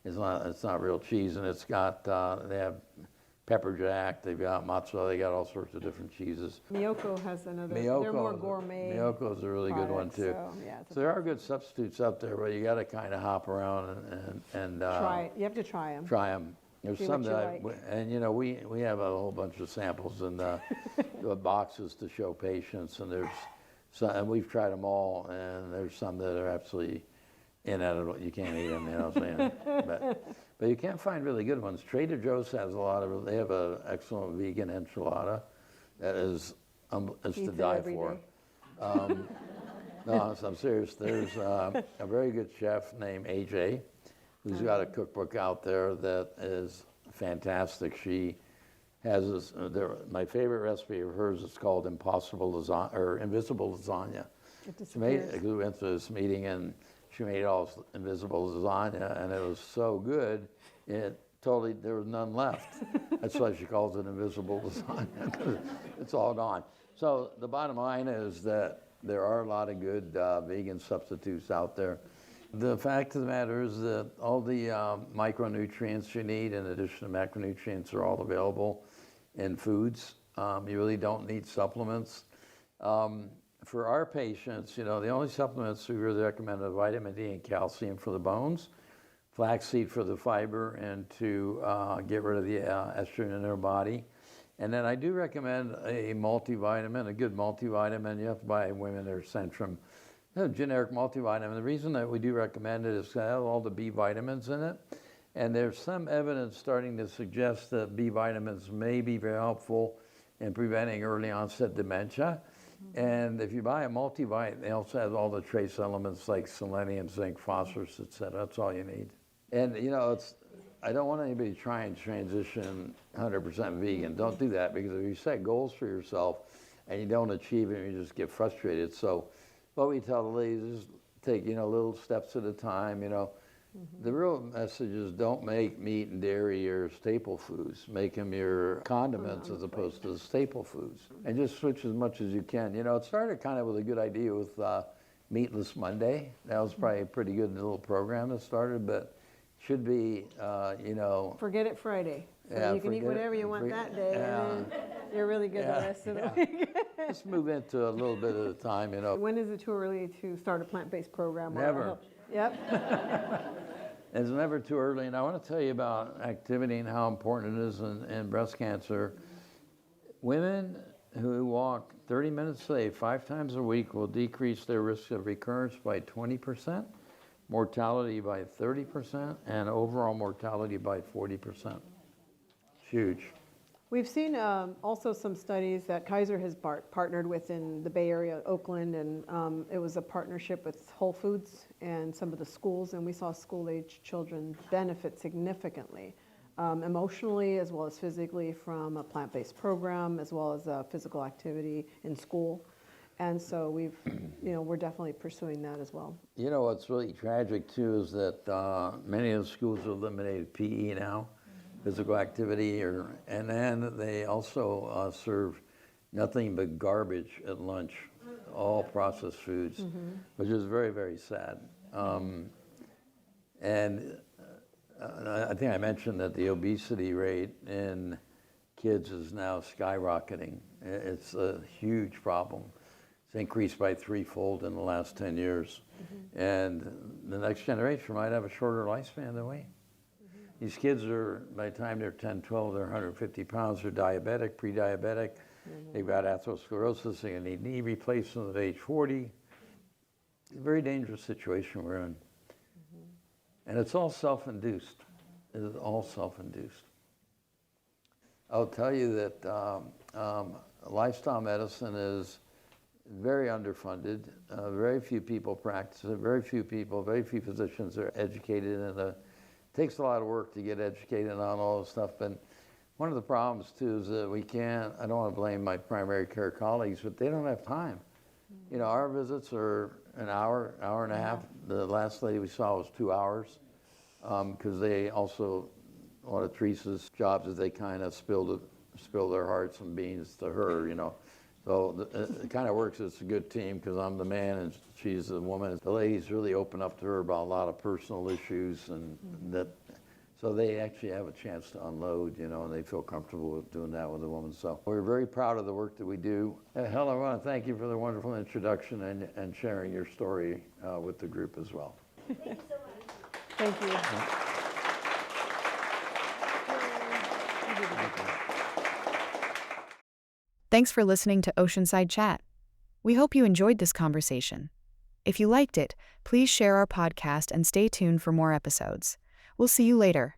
it's not real cheese, and it's got, they have pepper jack, they've got mozzarella, they got all sorts of different cheeses.
Miyoko has another, they're more gourmet.
Miyoko's a really good one too. So there are good substitutes out there, but you got to kind of hop around and
try it. You have to try them.
Try them. There's
See
some
what you
that, and we have a whole bunch of samples and the boxes to show patients, and and we've tried them all, and there's some that are absolutely inedible. You can't eat them, what I'm saying? But you can't find really good ones. Trader Joe's has they have an excellent vegan enchilada that is, it's to die for. No, I'm serious. There's a very good chef named AJ, who's got a cookbook out there that is fantastic. She has my favorite recipe of hers is called Invisible Lasagna. We went to this meeting and she made all this invisible lasagna, and it was so good, there was none left. That's why she calls it invisible lasagna. It's all gone. So the bottom line is that there are a lot of good vegan substitutes out there. The fact of the matter is that all the micronutrients you need, in addition to macronutrients, are all available in foods. You really don't need supplements. For our patients, the only supplements we really recommend are vitamin D and calcium for the bones, flaxseed for the fiber, and to get rid of the estrogen in their body. And then I do recommend a multivitamin, a good multivitamin. You have to buy women their Centrum, generic multivitamin. The reason that we do recommend it is to have all the B vitamins in it. And there's some evidence starting to suggest that B vitamins may be very helpful in preventing early onset dementia. And if you buy a multivite, they also have all the trace elements like selenium, zinc, phosphorus, et cetera. That's all you need. And I don't want anybody to try and transition 100% vegan. Don't do that, because if you set goals for yourself and you don't achieve it, you just get frustrated. So what we tell the ladies is take, little steps at a time, The real message is don't make meat and dairy your staple foods. Make them your condiments as opposed to the staple foods. And just switch as much as you can. It started kind of with a good idea with Meatless Monday. That was probably a pretty good little program that started, but should be,
Forget it Friday. So
Yeah,
you can eat
forget it.
whatever you want that day,
Yeah.
and then you're really good the rest of the week.
just move into a little bit at a time,
When is it too early to start a plant-based program?
Never.
Yep.
It's never too early, and I want to tell you about activity and how important it is in breast cancer. Women who walk 30 minutes a day, 5 times a week, will decrease their risk of recurrence by 20%, mortality by 30%, and overall mortality by 40%. Huge.
We've seen also some studies that Kaiser has partnered with in the Bay Area, Oakland, and it was a partnership with Whole Foods and some of the schools, and we saw school-age children benefit significantly, emotionally as well as physically, from a plant-based program as well as physical activity in school. And so we're definitely pursuing that as well.
What's really tragic too is that many of the schools have eliminated PE now. Physical activity, and then they also serve nothing but garbage at lunch, all processed foods, which is very, very sad. And I think I mentioned that the obesity rate in kids is now skyrocketing. It's a huge problem. It's increased by 3-fold in the last 10 years. And the next generation might have a shorter lifespan than we. These kids are, by the time they're 10, 12, they're 150 pounds. They're diabetic, pre-diabetic. They've got atherosclerosis. They need knee replacement at age 40. It's a very dangerous situation we're in. And it's all self-induced. It is all self-induced. I'll tell you that lifestyle medicine is very underfunded. Very few people practice it. Very few physicians are educated in the takes a lot of work to get educated on all this stuff, but one of the problems too is that I don't want to blame my primary care colleagues, but they don't have time. Our visits are an hour, hour and a half. The last lady we saw was 2 hours, because they also, one of Therese's jobs is they kind of spill their hearts and beans to her, So it kind of works as a good team, because I'm the man and she's the woman. The ladies really open up to her about a lot of personal issues, and so they actually have a chance to unload, and they feel comfortable with doing that with a woman. So we're very proud of the work that we do. Helen, I want to thank you for the wonderful introduction and sharing your story with the group as well.
Thank you so much.
Thank you.
Thanks for listening to Oceanside Chat. We hope you enjoyed this conversation. If you liked it, please share our podcast and stay tuned for more episodes. We'll see you later.